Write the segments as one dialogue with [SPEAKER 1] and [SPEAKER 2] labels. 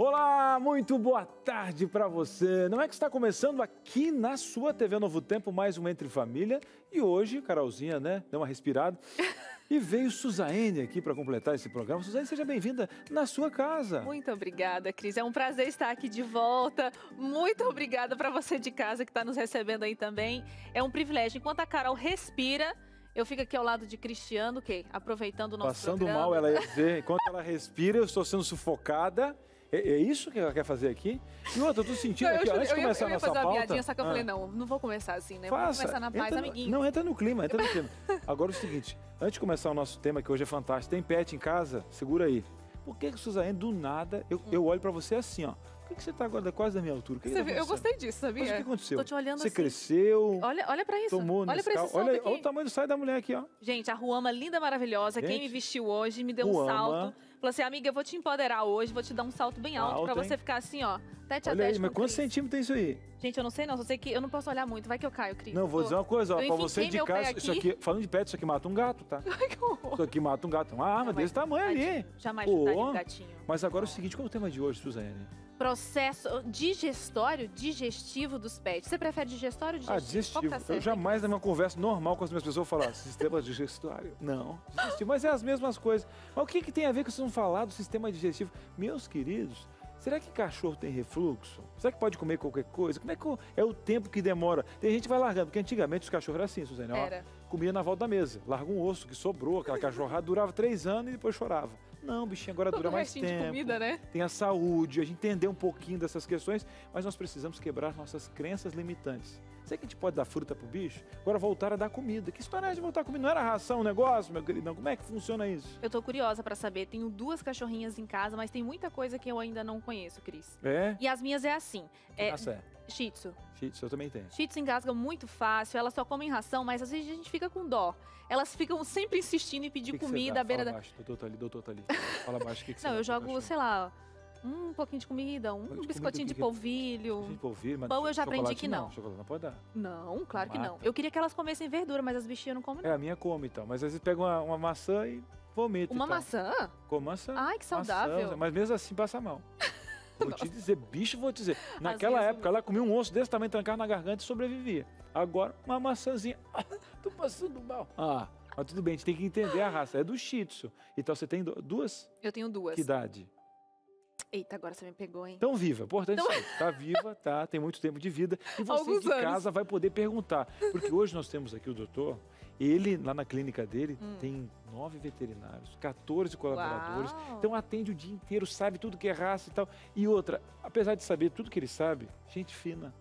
[SPEAKER 1] Olá, muito boa tarde para você. Não é que está começando aqui na sua TV Novo Tempo mais um Entre Família e hoje, Carolzinha, né, deu uma respirada e veio Suzaine aqui para completar esse programa. Suzaine, seja bem-vinda na sua casa.
[SPEAKER 2] Muito obrigada, Cris. É um prazer estar aqui de volta. Muito obrigada para você de casa que está nos recebendo aí também. É um privilégio. Enquanto a Carol respira, eu fico aqui ao lado de Cristiano, aproveitando o nosso programa.
[SPEAKER 1] Passando mal, ela ia dizer, enquanto ela respira, eu estou sendo sufocada. É isso que ela quer fazer aqui? E outra, eu tô sentindo aqui, antes de começar a nossa pauta...
[SPEAKER 2] Eu ia fazer uma piadinha, só que eu falei, não vou começar assim, né? Vamos começar na paz, amiguinho.
[SPEAKER 1] Não, entra no clima, entra no clima. Agora é o seguinte, antes de começar o nosso tema, que hoje é fantástico, tem pet em casa? Segura aí. Por que, Suzaine, do nada, eu olho pra você assim, ó? Por que você tá agora quase da minha altura?
[SPEAKER 2] Eu gostei disso, sabia?
[SPEAKER 1] Mas o que aconteceu?
[SPEAKER 2] Tô te olhando
[SPEAKER 1] você
[SPEAKER 2] assim.
[SPEAKER 1] cresceu.
[SPEAKER 2] Olha pra isso.
[SPEAKER 1] Tomou
[SPEAKER 2] olha pra esse salto
[SPEAKER 1] olha,
[SPEAKER 2] aqui.
[SPEAKER 1] olha o tamanho do saio da mulher aqui, ó.
[SPEAKER 2] Gente, a Ruama, linda, maravilhosa. Quem me vestiu hoje me deu um salto. Falou assim, amiga, eu vou te empoderar hoje, vou te dar um salto bem alto pra você ficar assim, ó, tete a tete.
[SPEAKER 1] Olha aí, mas quantos centímetros tem isso aí?
[SPEAKER 2] Gente, eu não sei não, só sei que eu não posso olhar muito, vai que eu caio, Cris.
[SPEAKER 1] Não, vou dizer uma coisa, ó, pra você de casa, isso aqui, falando de pet, isso aqui mata um gato, tá?
[SPEAKER 2] Ai, que horror.
[SPEAKER 1] Isso aqui mata um gato, uma arma desse tamanho ali.
[SPEAKER 2] Jamais chutaria um gatinho.
[SPEAKER 1] Mas agora é o seguinte, qual é o tema de hoje, Suzaine?
[SPEAKER 2] Processo digestivo dos pets. Você prefere digestório ou digestivo?
[SPEAKER 1] Digestivo.
[SPEAKER 2] Qual que tá
[SPEAKER 1] eu jamais, na minha conversa normal com as minhas pessoas, falar sistema digestório. Não, digestivo. Mas é as mesmas coisas. Mas o que tem a ver com vocês não falar do sistema digestivo? Meus queridos, será que cachorro tem refluxo? Será que pode comer qualquer coisa? Como é que é o tempo que demora? Tem gente que vai largando, porque antigamente os cachorros eram assim, Suzaine. Comia na volta da mesa. Larga um osso que sobrou, aquela cachorrada durava 3 anos e depois chorava. Não, bichinho, agora dura mais tempo.
[SPEAKER 2] De comida, né?
[SPEAKER 1] Tem a saúde, a gente entender um pouquinho dessas questões, mas nós precisamos quebrar nossas crenças limitantes. Será que a gente pode dar fruta pro bicho? Agora voltar a dar comida. Que história é de voltar a comida? Não era ração o negócio, meu queridão? Como é que funciona isso?
[SPEAKER 2] Eu tô curiosa pra saber. Tenho 2 cachorrinhas em casa, mas tem muita coisa que eu ainda não conheço, Cris.
[SPEAKER 1] É?
[SPEAKER 2] E as minhas é assim. Shih Tzu.
[SPEAKER 1] Shih Tzu eu também tenho.
[SPEAKER 2] Shih Tzu engasga muito fácil, elas só comem ração, mas às vezes a gente fica com dó. Elas ficam sempre insistindo em pedir comida à beira da...
[SPEAKER 1] Doutor tá ali. Fala baixo, o que
[SPEAKER 2] Não, eu jogo, sei lá, um pouquinho de comida, um biscoitinho de polvilho.
[SPEAKER 1] De polvilho, mas
[SPEAKER 2] pão eu já aprendi que não.
[SPEAKER 1] Chocolate não pode dar.
[SPEAKER 2] Não, claro que não. Eu queria que elas comessem verdura, mas as bichinhas não comem não.
[SPEAKER 1] A minha come então, mas às vezes pega uma maçã e vomita.
[SPEAKER 2] Uma maçã?
[SPEAKER 1] Com maçã.
[SPEAKER 2] Ai, que saudável.
[SPEAKER 1] Maçã, mas mesmo assim passa mal. Vou te dizer, bicho, vou te dizer. Naquela época, ela comia um osso desse tamanho, trancava na garganta e sobrevivia. Agora, uma maçãzinha. Tô passando mal. Mas tudo bem, a gente tem que entender a raça. É do Shih Tzu. Então você tem 2?
[SPEAKER 2] Eu tenho 2.
[SPEAKER 1] Que idade?
[SPEAKER 2] Eita, agora você me pegou, hein?
[SPEAKER 1] Tão viva, importante isso aí. Tá viva, tá, tem muito tempo de vida. E você de casa vai poder perguntar. Porque hoje nós temos aqui o doutor, ele, lá na clínica dele, tem 9 veterinários, 14 colaboradores.
[SPEAKER 2] Uau.
[SPEAKER 1] Então atende o dia inteiro, sabe tudo que é raça e tal. E outra, apesar de saber tudo que ele sabe, gente fina.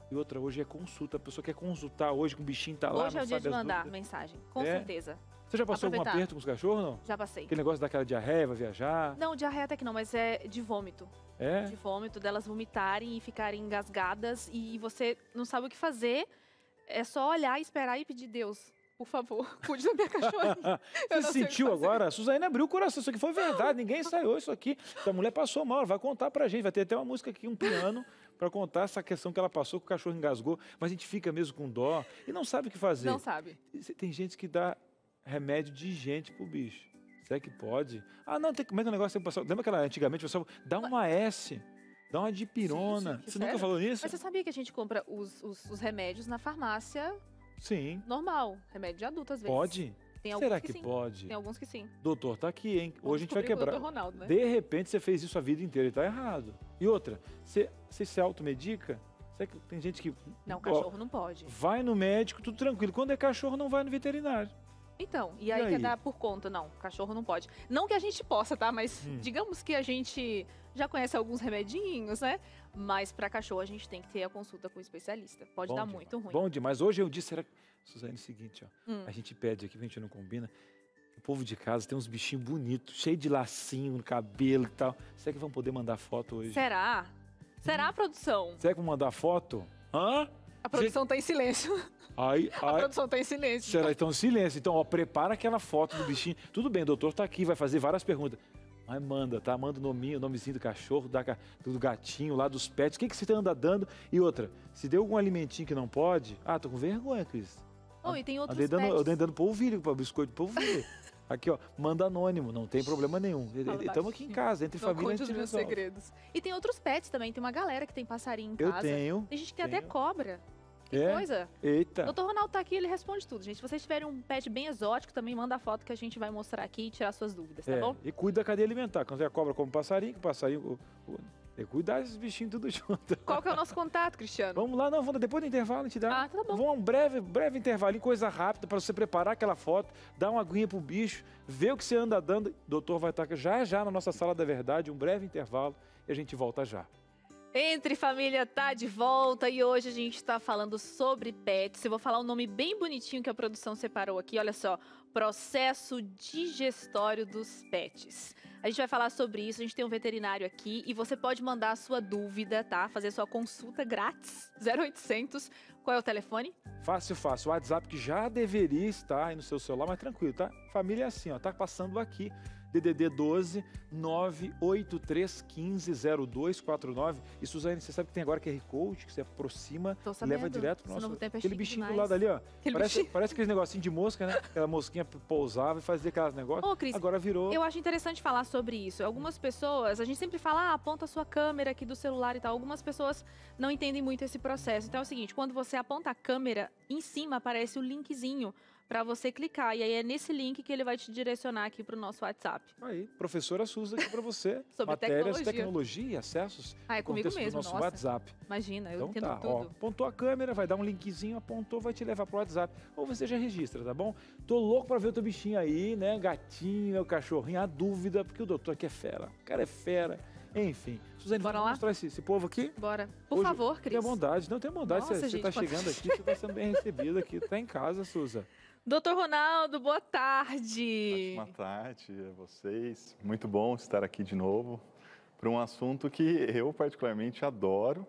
[SPEAKER 1] E outra, hoje é consulta. A pessoa quer consultar hoje, com o bichinho tá lá,
[SPEAKER 2] hoje é o dia de mandar mensagem, com certeza.
[SPEAKER 1] Você já passou algum aperto com os cachorros, não?
[SPEAKER 2] Já passei.
[SPEAKER 1] Aquele negócio daquela diarreia, vai viajar?
[SPEAKER 2] Não, diarreia até que não, mas é de vômito.
[SPEAKER 1] É?
[SPEAKER 2] De vômito, delas vomitarem e ficarem engasgadas e você não sabe o que fazer. É só olhar, esperar e pedir, Deus, por favor, cuide da minha cachorrinha.
[SPEAKER 1] Você sentiu agora? A Suzaine abriu o coração, isso aqui foi verdade, ninguém ensaiou isso aqui. A mulher passou mal, ela vai contar pra gente, vai ter até uma música aqui, um piano, para contar essa questão que ela passou, que o cachorro engasgou, mas a gente fica mesmo com dó e não sabe o que fazer.
[SPEAKER 2] Não sabe.
[SPEAKER 1] Tem gente que dá remédio de gente pro bicho. Será que pode? Não, tem, como é que o negócio tem que passar? Lembra que antigamente o pessoal dá uma S, dá uma dipirona. Você nunca falou nisso?
[SPEAKER 2] Mas você sabia que a gente compra os remédios na farmácia?
[SPEAKER 1] Sim.
[SPEAKER 2] Normal, remédio de adulto às vezes.
[SPEAKER 1] Pode? Será que pode?
[SPEAKER 2] Tem alguns que sim.
[SPEAKER 1] Doutor, tá aqui, hein? Hoje a gente vai quebrar.
[SPEAKER 2] Ronaldo, né?
[SPEAKER 1] De repente você fez isso a vida inteira e tá errado. E outra, você se automedica? Será que tem gente que...
[SPEAKER 2] Não, cachorro não pode.
[SPEAKER 1] Vai no médico, tudo tranquilo. Quando é cachorro, não vai no veterinário.
[SPEAKER 2] Então, e aí quer dar por conta? Não, cachorro não pode. Não que a gente possa, tá? Mas digamos que a gente já conhece alguns remedinhos, né? Mas para cachorro a gente tem que ter a consulta com o especialista. Pode dar muito ruim.
[SPEAKER 1] Bom demais. Hoje eu disse, Suzaine, é o seguinte, ó. A gente pede aqui, a gente não combina. O povo de casa tem uns bichinhos bonitos, cheio de lacinho no cabelo e tal. Será que vão poder mandar foto hoje?
[SPEAKER 2] Será? Será, produção?
[SPEAKER 1] Será que vão mandar foto?
[SPEAKER 2] A produção tá em silêncio. A produção tá em silêncio.
[SPEAKER 1] Será? Então, silêncio. Então, ó, prepara aquela foto do bichinho. Tudo bem, o doutor tá aqui, vai fazer várias perguntas. Mas manda, tá? Manda o nomezinho do cachorro, do gatinho, lá dos pets. O que você anda dando? E outra, se deu algum alimentinho que não pode... tô com vergonha, Cris.
[SPEAKER 2] E tem outros
[SPEAKER 1] pets. Eu dei dando polvilho, para biscoito de polvilho. Aqui, ó, manda anônimo, não tem problema nenhum. Estamos aqui em casa, entre família, a gente
[SPEAKER 2] os meus
[SPEAKER 1] resolve.
[SPEAKER 2] segredos. E tem outros pets também, tem uma galera que tem passarinho em
[SPEAKER 1] Eu
[SPEAKER 2] casa.
[SPEAKER 1] tenho.
[SPEAKER 2] Tem gente que tem até cobra. Que
[SPEAKER 1] É?
[SPEAKER 2] coisa.
[SPEAKER 1] Eita.
[SPEAKER 2] Doutor Ronaldo tá aqui, ele responde tudo, gente. Se vocês tiverem um pet bem exótico, também manda a foto que a gente vai mostrar aqui e tirar suas dúvidas, tá bom?
[SPEAKER 1] E cuida da cadeia alimentar. Quando você cobra como passarinho, tem que cuidar desses bichinhos tudo junto.
[SPEAKER 2] Qual que é o nosso contato, Cristiano?
[SPEAKER 1] Vamos lá, não, Wanda, depois do intervalo a gente dá.
[SPEAKER 2] Ah, tá bom.
[SPEAKER 1] Vamos a um breve intervalinho, coisa rápida, para você preparar aquela foto, dar uma aguinha pro bicho, ver o que você anda dando. O doutor vai estar já na nossa sala da verdade, um breve intervalo, e a gente volta já.
[SPEAKER 2] Entre Família tá de volta e hoje a gente está falando sobre pets. Eu vou falar um nome bem bonitinho que a produção separou aqui, olha só. Processo digestório dos pets. A gente vai falar sobre isso, a gente tem um veterinário aqui e você pode mandar a sua dúvida, tá? Fazer sua consulta grátis, 0800. Qual é o telefone?
[SPEAKER 1] Fácil. O WhatsApp que já deveria estar aí no seu celular, mas tranquilo, tá? Família é assim, ó, tá passando aqui. DDD 12 983150249. E Suzane, você sabe que tem agora QR Code, que você aproxima e leva direto pro nosso... Aquele bichinho do lado ali, ó. Parece aquele negocinho de mosca, né? Aquela mosquinha pousava e fazia aqueles negócios.
[SPEAKER 2] Ô, Cris,
[SPEAKER 1] agora virou...
[SPEAKER 2] Eu acho interessante falar sobre isso. Algumas pessoas, a gente sempre fala, aponta a sua câmera aqui do celular e tal. Algumas pessoas não entendem muito esse processo. Então é o seguinte, quando você aponta a câmera, em cima aparece o linkzinho para você clicar. E aí é nesse link que ele vai te direcionar aqui para o nosso WhatsApp.
[SPEAKER 1] Aí, professora Suza aqui para você.
[SPEAKER 2] Sobre
[SPEAKER 1] matérias, tecnologia e acessos.
[SPEAKER 2] É comigo mesmo,
[SPEAKER 1] do nosso
[SPEAKER 2] nossa.
[SPEAKER 1] WhatsApp.
[SPEAKER 2] Imagina, eu
[SPEAKER 1] então
[SPEAKER 2] entendo
[SPEAKER 1] tá,
[SPEAKER 2] tudo.
[SPEAKER 1] Ó, apontou a câmera, vai dar um linkzinho, apontou, vai te levar pro WhatsApp. Ou você já registra, tá bom? Tô louco para ver o teu bichinho aí, né? Gatinho, o cachorrinho, a dúvida, porque o doutor aqui é fera. O cara é fera. Enfim, Suzane, vamos mostrar esse povo aqui?
[SPEAKER 2] Bora. Por favor, Cris.
[SPEAKER 1] Tenha bondade, não tenha bondade.
[SPEAKER 2] Nossa,
[SPEAKER 1] você tá chegando aqui, você tá sendo bem recebido aqui. Tá em casa, Suza.
[SPEAKER 2] Doutor Ronaldo, boa tarde.
[SPEAKER 3] Ótima tarde a vocês. Muito bom estar aqui de novo para um assunto que eu particularmente adoro,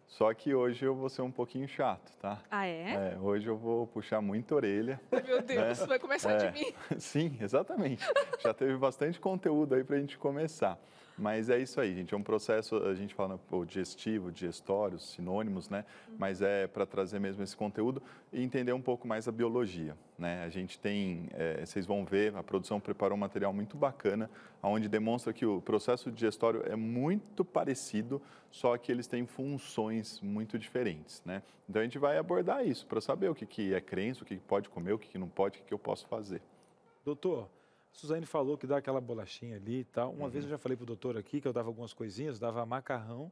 [SPEAKER 3] só que hoje eu vou ser um pouquinho chato, tá?
[SPEAKER 2] Ah, é?
[SPEAKER 3] Hoje eu vou puxar muita orelha.
[SPEAKER 2] Meu Deus, vai começar de mim.
[SPEAKER 3] Sim, exatamente. Já teve bastante conteúdo aí para a gente começar. Mas é isso aí, gente. É um processo, a gente fala digestivo, digestório, sinônimos, né? Mas é para trazer mesmo esse conteúdo e entender um pouco mais a biologia, né? A gente tem, vocês vão ver, a produção preparou um material muito bacana, onde demonstra que o processo digestório é muito parecido, só que eles têm funções muito diferentes, né? Então a gente vai abordar isso para saber o que é crença, o que pode comer, o que não pode, o que eu posso fazer.
[SPEAKER 1] Doutor, Suzane falou que dá aquela bolachinha ali e tal. Uma vez eu já falei pro doutor aqui que eu dava algumas coisinhas, dava macarrão. O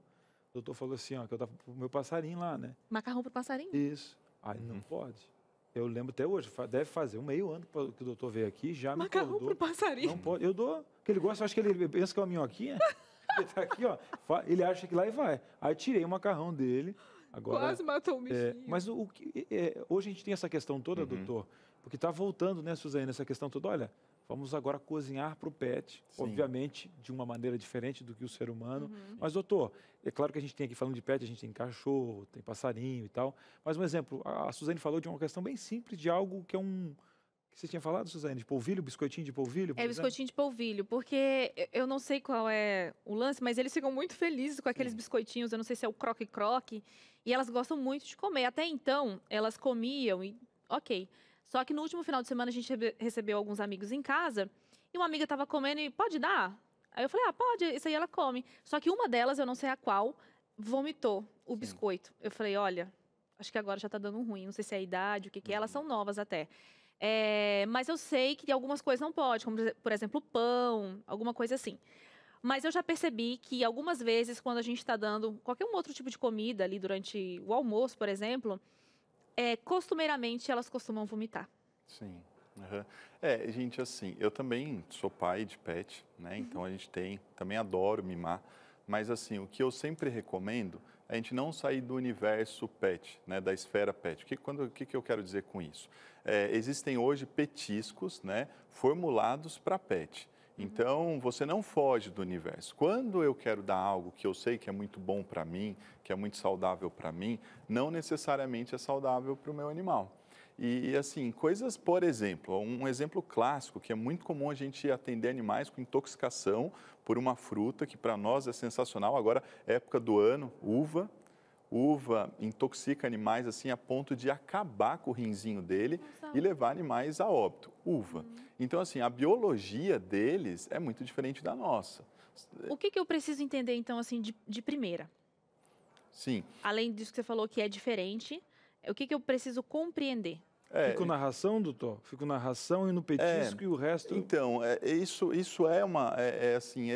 [SPEAKER 1] doutor falou assim, ó, que eu dava pro meu passarinho lá, né?
[SPEAKER 2] Macarrão pro passarinho?
[SPEAKER 1] Isso. Aí não pode. Eu lembro até hoje, deve fazer meio ano que o doutor veio aqui, já me acordou.
[SPEAKER 2] Macarrão pro passarinho?
[SPEAKER 1] Não pode. Eu dou, que ele gosta, acho que ele pensa que é uma minhoquinha. Ele tá aqui, ó, ele acha que lá e vai. Aí tirei o macarrão dele. Agora,
[SPEAKER 2] quase matou o bichinho.
[SPEAKER 1] Mas hoje a gente tem essa questão toda, doutor, porque tá voltando, né, Suzane, essa questão toda, olha, vamos agora cozinhar para o pet,
[SPEAKER 3] Sim.
[SPEAKER 1] obviamente de uma maneira diferente do que o ser humano. Mas, doutor, é claro que a gente tem aqui, falando de pet, a gente tem cachorro, tem passarinho e tal. Mas um exemplo, a Suzane falou de uma questão bem simples, de algo que é um... que você tinha falado, Suzane, de polvilho, biscoitinho de polvilho?
[SPEAKER 2] Biscoitinho de polvilho, porque eu não sei qual é o lance, mas eles ficam muito felizes com aqueles biscoitinhos, eu não sei se é o croque-croque, e elas gostam muito de comer. Até então, elas comiam e ok. Só que no último final de semana a gente recebeu alguns amigos em casa e uma amiga estava comendo e pode dar? Aí eu falei, pode, isso aí ela come. Só que uma delas, eu não sei a qual, vomitou o biscoito. Eu falei, olha, acho que agora já está dando ruim, não sei se é a idade, o que é, elas são novas até. Mas eu sei que algumas coisas não pode, como por exemplo pão, alguma coisa assim. Mas eu já percebi que algumas vezes quando a gente está dando qualquer um outro tipo de comida ali durante o almoço, por exemplo, costumeiramente elas costumam vomitar.
[SPEAKER 3] Sim. Gente, assim, eu também sou pai de pet, né? Então a gente também adoro mimar, mas assim, o que eu sempre recomendo é a gente não sair do universo pet, né? Da esfera pet. O que eu quero dizer com isso? Existem hoje petiscos, né? Formulados para pet. Então, você não foge do universo. Quando eu quero dar algo que eu sei que é muito bom para mim, que é muito saudável para mim, não necessariamente é saudável para o meu animal. E assim, coisas, por exemplo, um exemplo clássico que é muito comum a gente atender animais com intoxicação por uma fruta que para nós é sensacional. Agora, época do ano, uva. Uva intoxica animais assim a ponto de acabar com o rinzinho dele e levar animais a óbito. Uva. Então, assim, a biologia deles é muito diferente da nossa.
[SPEAKER 2] O que eu preciso entender, então, assim, de primeira?
[SPEAKER 3] Sim.
[SPEAKER 2] Além disso que você falou que é diferente, o que eu preciso compreender?
[SPEAKER 1] Fico na ração, doutor? Fico na ração e no petisco e o resto...
[SPEAKER 3] Então, isso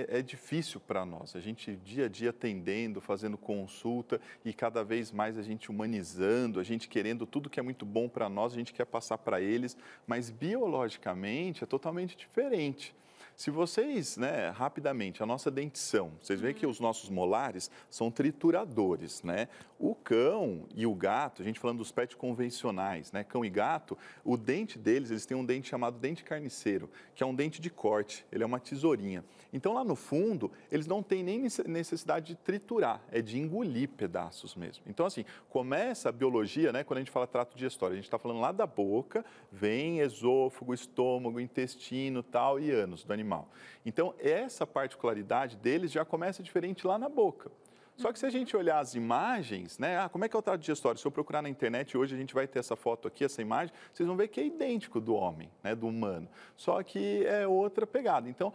[SPEAKER 3] é difícil para nós. A gente, dia a dia, atendendo, fazendo consulta e cada vez mais a gente humanizando, a gente querendo tudo que é muito bom para nós, a gente quer passar para eles, mas biologicamente é totalmente diferente. Se vocês, rapidamente, a nossa dentição, vocês veem que os nossos molares são trituradores, né? O cão e o gato, a gente falando dos pets convencionais, né? Cão e gato, o dente deles, eles têm um dente chamado dente carniceiro, que é um dente de corte, ele é uma tesourinha. Então, lá no fundo, eles não têm nem necessidade de triturar, é de engolir pedaços mesmo. Então, assim, começa a biologia, né? Quando a gente fala trato digestório, a gente está falando lá da boca, vem esôfago, estômago, intestino, tal, e ânus do animal. Então, essa particularidade deles já começa diferente lá na boca. Só que se a gente olhar as imagens, né? Como é que é o trato digestório? Se eu procurar na internet, hoje a gente vai ter essa foto aqui, essa imagem, vocês vão ver que é idêntico do homem, né? Do humano. Só que é outra pegada. Então,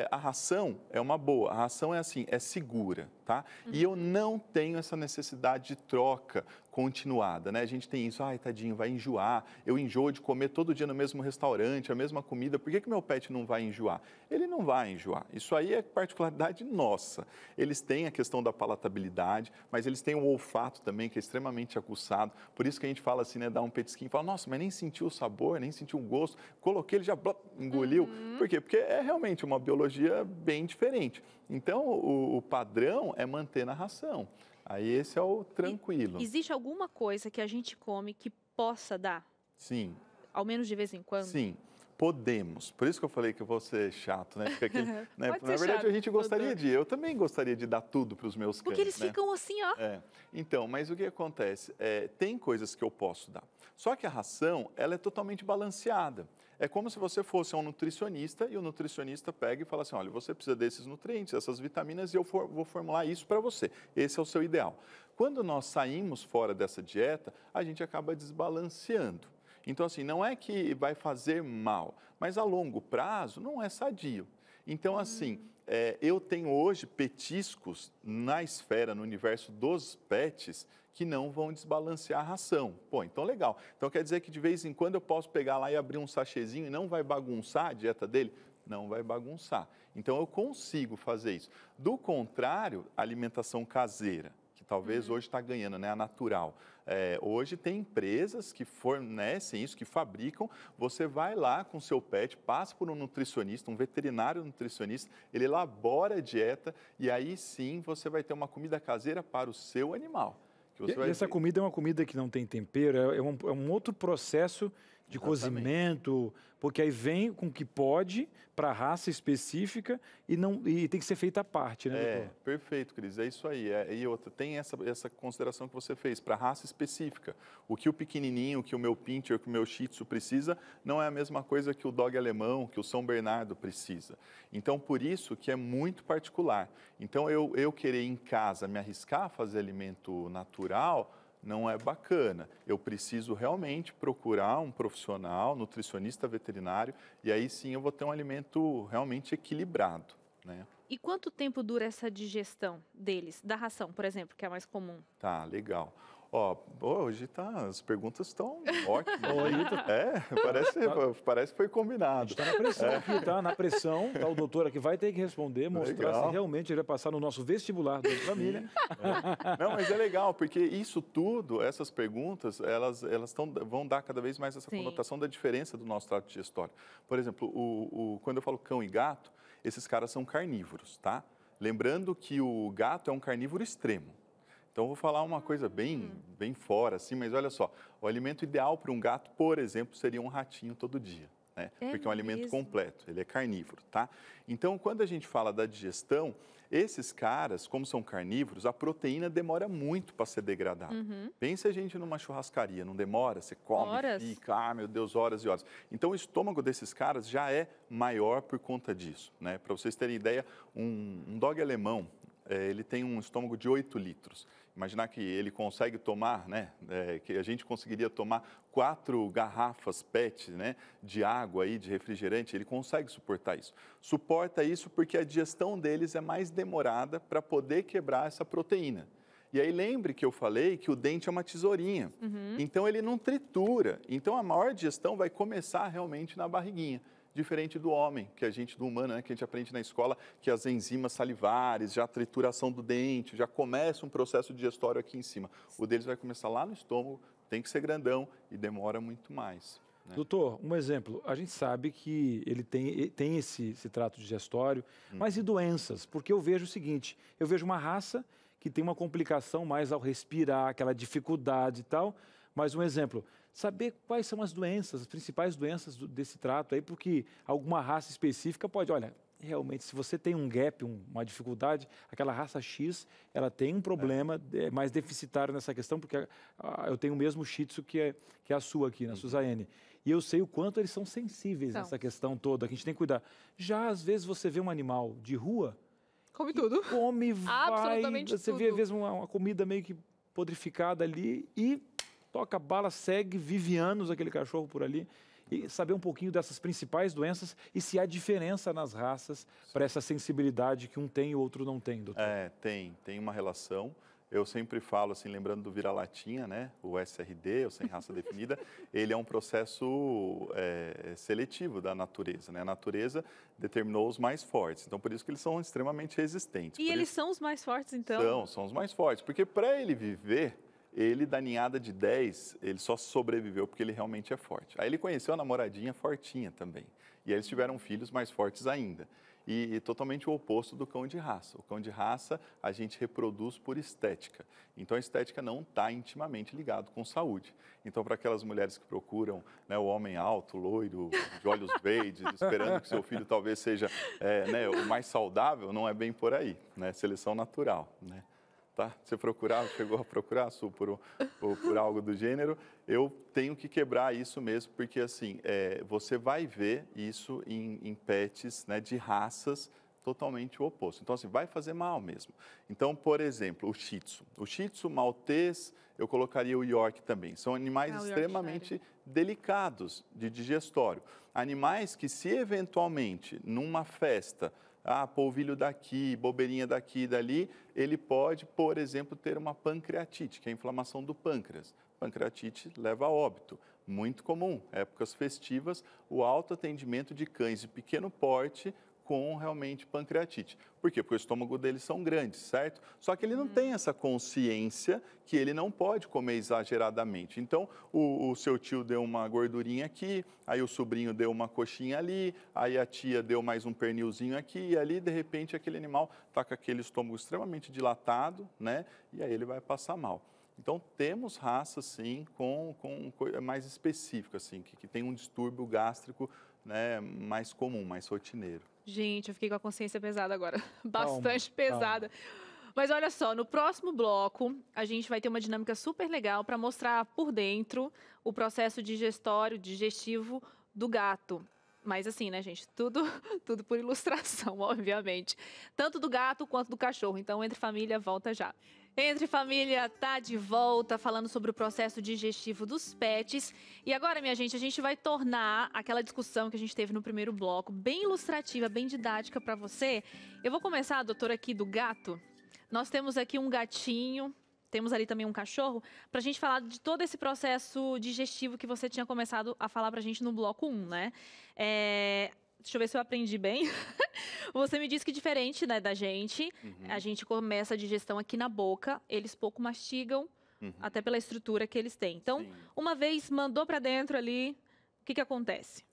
[SPEAKER 3] a ração é uma boa. A ração é assim, é segura, tá? E eu não tenho essa necessidade de troca continuada, né? A gente tem isso, ai, tadinho, vai enjoar. Eu enjoo de comer todo dia no mesmo restaurante, a mesma comida. Por que meu pet não vai enjoar? Ele não vai enjoar. Isso aí é particularidade nossa. Eles têm a questão da palatabilidade, mas eles têm o olfato também, que é extremamente aguçado. Por isso que a gente fala assim, né? Dá um petisquinho e fala, nossa, mas nem sentiu o sabor, nem sentiu o gosto. Coloquei, ele já engoliu. Por quê? Porque é realmente uma biologia bem diferente. Então, o padrão é manter na ração. Aí esse é o tranquilo.
[SPEAKER 2] Existe alguma coisa que a gente come que possa dar?
[SPEAKER 3] Sim.
[SPEAKER 2] Ao menos de vez em quando?
[SPEAKER 3] Sim, podemos. Por isso que eu falei que eu vou ser chato, né? Porque aquele, né? Na verdade,
[SPEAKER 2] chato,
[SPEAKER 3] a gente gostaria eu também gostaria de dar tudo para os meus cães.
[SPEAKER 2] Porque eles ficam assim, ó.
[SPEAKER 3] Então, mas o que acontece? Tem coisas que eu posso dar. Só que a ração, ela é totalmente balanceada. É como se você fosse um nutricionista e o nutricionista pega e fala assim, olha, você precisa desses nutrientes, essas vitaminas e eu vou formular isso para você. Esse é o seu ideal. Quando nós saímos fora dessa dieta, a gente acaba desbalanceando. Então, assim, não é que vai fazer mal, mas a longo prazo não é sadio. Então, assim, eu tenho hoje petiscos na esfera, no universo dos pets, que não vão desbalancear a ração. Pô, então legal. Então quer dizer que de vez em quando eu posso pegar lá e abrir um sachêzinho e não vai bagunçar a dieta dele? Não vai bagunçar. Então eu consigo fazer isso. Do contrário, a alimentação caseira, que talvez hoje está ganhando, né? A natural. Hoje tem empresas que fornecem isso, que fabricam. Você vai lá com seu pet, passa por um nutricionista, um veterinário nutricionista, ele elabora a dieta e aí sim você vai ter uma comida caseira para o seu animal.
[SPEAKER 1] E essa comida é uma comida que não tem tempero, é um outro processo de cozimento, porque aí vem com o que pode para a raça específica e tem que ser feita à parte, né, doutor?
[SPEAKER 3] Perfeito, Cris, é isso aí. E outra, tem essa consideração que você fez para a raça específica. O que o pequenininho, o que o meu pincher, o que o meu shih tzu precisa, não é a mesma coisa que o dog alemão, que o São Bernardo precisa. Então, por isso que é muito particular. Então, eu querer em casa me arriscar a fazer alimento natural, não é bacana. Eu preciso realmente procurar um profissional, nutricionista veterinário, e aí sim eu vou ter um alimento realmente equilibrado, né?
[SPEAKER 2] E quanto tempo dura essa digestão deles, da ração, por exemplo, que é a mais comum?
[SPEAKER 3] Tá, legal. Hoje as perguntas estão ótimas. Parece que foi combinado.
[SPEAKER 1] Está na pressão aqui, tá? Na pressão, tá? O doutor aqui vai ter que responder, mostrar se realmente ele vai passar no nosso vestibular da família.
[SPEAKER 3] Não, mas é legal, porque isso tudo, essas perguntas, elas vão dar cada vez mais essa conotação da diferença do nosso trato digestório. Por exemplo, quando eu falo cão e gato, esses caras são carnívoros, tá? Lembrando que o gato é um carnívoro extremo. Então, eu vou falar uma coisa bem fora, assim, mas olha só, o alimento ideal para um gato, por exemplo, seria um ratinho todo dia, né? Porque é um alimento completo, ele é carnívoro, tá? Então, quando a gente fala da digestão, esses caras, como são carnívoros, a proteína demora muito para ser degradada. Pensa a gente numa churrascaria, não demora? Você come, fica, meu Deus, horas e horas. Então, o estômago desses caras já é maior por conta disso, né? Para vocês terem ideia, um dog alemão, ele tem um estômago de 8 litros. Imaginar que ele consegue tomar, né, que a gente conseguiria tomar 4 garrafas PET, né, de água aí, de refrigerante, ele consegue suportar isso. Suporta isso porque a digestão deles é mais demorada para poder quebrar essa proteína. E aí lembre que eu falei que o dente é uma tesourinha, então ele não tritura. Então a maior digestão vai começar realmente na barriguinha. Diferente do homem, do humano, né, que a gente aprende na escola, que as enzimas salivares, já a trituração do dente, já começa um processo digestório aqui em cima. O deles vai começar lá no estômago, tem que ser grandão e demora muito mais. Né?
[SPEAKER 1] Doutor, um exemplo, a gente sabe que ele tem esse trato digestório, mas e doenças? Porque eu vejo o seguinte, eu vejo uma raça que tem uma complicação mais ao respirar, aquela dificuldade e tal, mas um exemplo, saber quais são as doenças, as principais doenças desse trato aí, porque alguma raça específica pode, olha, realmente, se você tem um gap, uma dificuldade, aquela raça X, ela tem um problema mais deficitário nessa questão, porque eu tenho o mesmo Shih Tzu que a sua aqui, na Suzane. E eu sei o quanto eles são sensíveis nessa questão toda, que a gente tem que cuidar. Já, às vezes, você vê um animal de rua...
[SPEAKER 2] Come tudo.
[SPEAKER 1] Come, vai...
[SPEAKER 2] Absolutamente
[SPEAKER 1] você
[SPEAKER 2] tudo.
[SPEAKER 1] vê, às vezes, uma comida meio que podrificada ali e... toca a bala, segue, vive anos aquele cachorro por ali. E saber um pouquinho dessas principais doenças e se há diferença nas raças para essa sensibilidade que um tem e o outro não tem, doutor.
[SPEAKER 3] Tem uma relação. Eu sempre falo, assim, lembrando do vira-latinha, né? O SRD, o sem raça definida, ele é um processo seletivo da natureza, né? A natureza determinou os mais fortes, então por isso que eles são extremamente resistentes.
[SPEAKER 2] E eles são os mais fortes, então?
[SPEAKER 3] São os mais fortes, porque para ele viver... Ele, da ninhada de 10, ele só sobreviveu porque ele realmente é forte. Aí ele conheceu a namoradinha fortinha também. E aí eles tiveram filhos mais fortes ainda. E totalmente o oposto do cão de raça. O cão de raça a gente reproduz por estética. Então a estética não está intimamente ligado com saúde. Então para aquelas mulheres que procuram, né, o homem alto, loiro, de olhos verdes, esperando que seu filho talvez seja né, o mais saudável, não é bem por aí, né? Seleção natural, né? Tá? Você chegou a procurar, Su, por algo do gênero, eu tenho que quebrar isso mesmo, porque assim, você vai ver isso em pets, né, de raças totalmente o oposto. Então, assim, vai fazer mal mesmo. Então, por exemplo, o Shih Tzu. O Shih Tzu, Maltês, eu colocaria o York também. São animais extremamente delicados de digestório. Animais que, se eventualmente, numa festa... polvilho daqui, bobeirinha daqui e dali, ele pode, por exemplo, ter uma pancreatite, que é a inflamação do pâncreas. Pancreatite leva a óbito. Muito comum, épocas festivas, o alto atendimento de cães de pequeno porte com realmente pancreatite. Por quê? Porque o estômago deles são grandes, certo? Só que ele não tem essa consciência que ele não pode comer exageradamente. Então, o seu tio deu uma gordurinha aqui, aí o sobrinho deu uma coxinha ali, aí a tia deu mais um pernilzinho aqui, e ali, de repente, aquele animal está com aquele estômago extremamente dilatado, né? E aí ele vai passar mal. Então, temos raças, sim, com mais específicas, assim, que tem um distúrbio gástrico, né, mais comum, mais rotineiro.
[SPEAKER 2] Gente, eu fiquei com a consciência pesada agora. Bastante pesada. Mas olha só, no próximo bloco, a gente vai ter uma dinâmica super legal para mostrar por dentro o processo digestivo do gato. Mas assim, né, gente? Tudo por ilustração, obviamente. Tanto do gato quanto do cachorro. Então, Entre Família volta já. Entre Família tá de volta, falando sobre o processo digestivo dos pets. E agora, minha gente, a gente vai tornar aquela discussão que a gente teve no primeiro bloco bem ilustrativa, bem didática para você. Eu vou começar, doutora, aqui do gato. Nós temos aqui um gatinho, temos ali também um cachorro, para a gente falar de todo esse processo digestivo que você tinha começado a falar para a gente no bloco 1, né? Deixa eu ver se eu aprendi bem. Você me disse que diferente, né, da gente, a gente começa a digestão aqui na boca, eles pouco mastigam, até pela estrutura que eles têm. Então, uma vez mandou para dentro ali, o que acontece?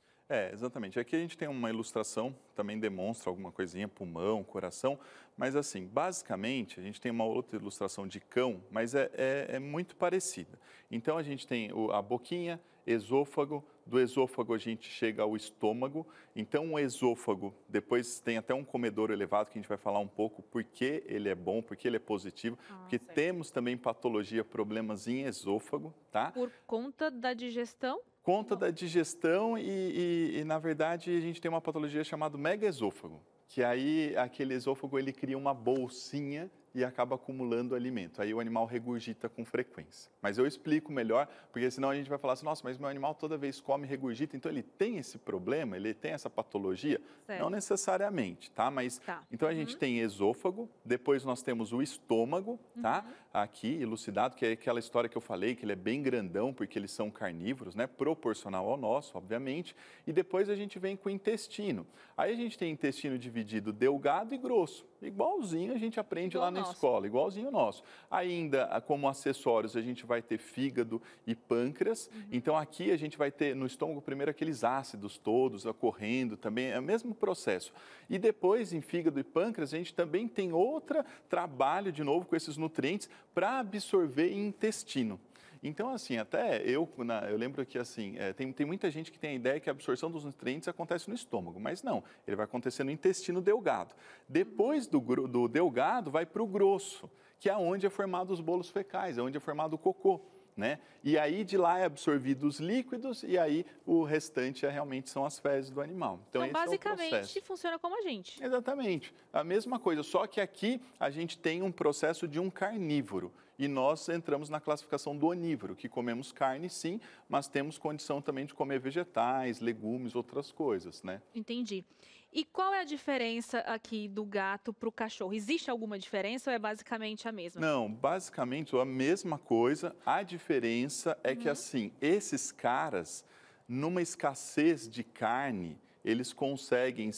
[SPEAKER 3] Exatamente. Aqui a gente tem uma ilustração, também demonstra alguma coisinha, pulmão, coração, mas assim, basicamente, a gente tem uma outra ilustração de cão, mas é muito parecida. Então, a gente tem a boquinha, esôfago, do esôfago a gente chega ao estômago, então o esôfago, depois tem até um comedouro elevado, que a gente vai falar um pouco por que ele é bom, por que ele é positivo, porque temos também patologia, problemas em esôfago, tá?
[SPEAKER 2] Por conta da digestão?
[SPEAKER 3] Conta da digestão e, na verdade, a gente tem uma patologia chamada megaesôfago, que aí aquele esôfago ele cria uma bolsinha e acaba acumulando alimento. Aí o animal regurgita com frequência. Mas eu explico melhor, porque senão a gente vai falar assim, nossa, mas meu animal toda vez come e regurgita, então ele tem esse problema, ele tem essa patologia?
[SPEAKER 2] Certo.
[SPEAKER 3] Não necessariamente, tá? Mas, então a gente tem esôfago, depois nós temos o estômago, tá? Aqui, elucidado, que é aquela história que eu falei, que ele é bem grandão, porque eles são carnívoros, né? Proporcional ao nosso, obviamente. E depois a gente vem com o intestino. Aí a gente tem intestino dividido delgado e grosso. Igualzinho a gente aprende lá na escola, igualzinho o nosso. Ainda, como acessórios, a gente vai ter fígado e pâncreas. Então, aqui a gente vai ter no estômago primeiro aqueles ácidos todos ocorrendo também, é o mesmo processo. E depois, em fígado e pâncreas, a gente também tem outro trabalho, de novo, com esses nutrientes para absorver em intestino. Então, assim, até eu lembro que, assim, tem muita gente que tem a ideia que a absorção dos nutrientes acontece no estômago, mas não, ele vai acontecer no intestino delgado. Depois do delgado, vai para o grosso, que é onde é formado os bolos fecais, é onde é formado o cocô, né? E aí, de lá é absorvido os líquidos e aí o restante realmente são as fezes do animal.
[SPEAKER 2] Então basicamente, funciona como a gente.
[SPEAKER 3] Exatamente, a mesma coisa, só que aqui a gente tem um processo de um carnívoro. E nós entramos na classificação do onívoro, que comemos carne sim, mas temos condição também de comer vegetais, legumes, outras coisas, né?
[SPEAKER 2] Entendi. E qual é a diferença aqui do gato para o cachorro? Existe alguma diferença ou é basicamente a mesma?
[SPEAKER 3] Não, basicamente a mesma coisa. A diferença é que, assim, esses caras, numa escassez de carne, eles conseguem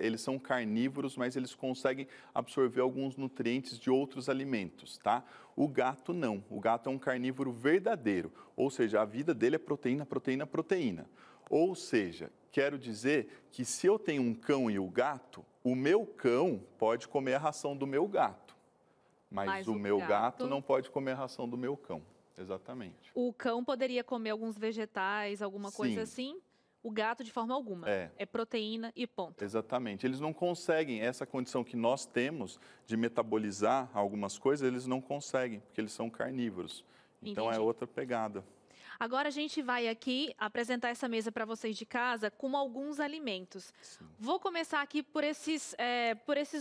[SPEAKER 3] eles são carnívoros, mas eles conseguem absorver alguns nutrientes de outros alimentos, tá? O gato não, o gato é um carnívoro verdadeiro, ou seja, a vida dele é proteína, proteína, proteína. Ou seja, quero dizer que se eu tenho um cão e o gato, o meu cão pode comer a ração do meu gato, mas o meu gato não pode comer a ração do meu cão, exatamente.
[SPEAKER 2] O cão poderia comer alguns vegetais, alguma coisa assim? O gato, de forma alguma. É proteína e ponto.
[SPEAKER 3] Exatamente. Eles não conseguem, essa condição que nós temos de metabolizar algumas coisas, eles não conseguem, porque eles são carnívoros. Então, é outra pegada.
[SPEAKER 2] Agora, a gente vai aqui apresentar essa mesa para vocês de casa com alguns alimentos.
[SPEAKER 3] Sim.
[SPEAKER 2] Vou começar aqui por esses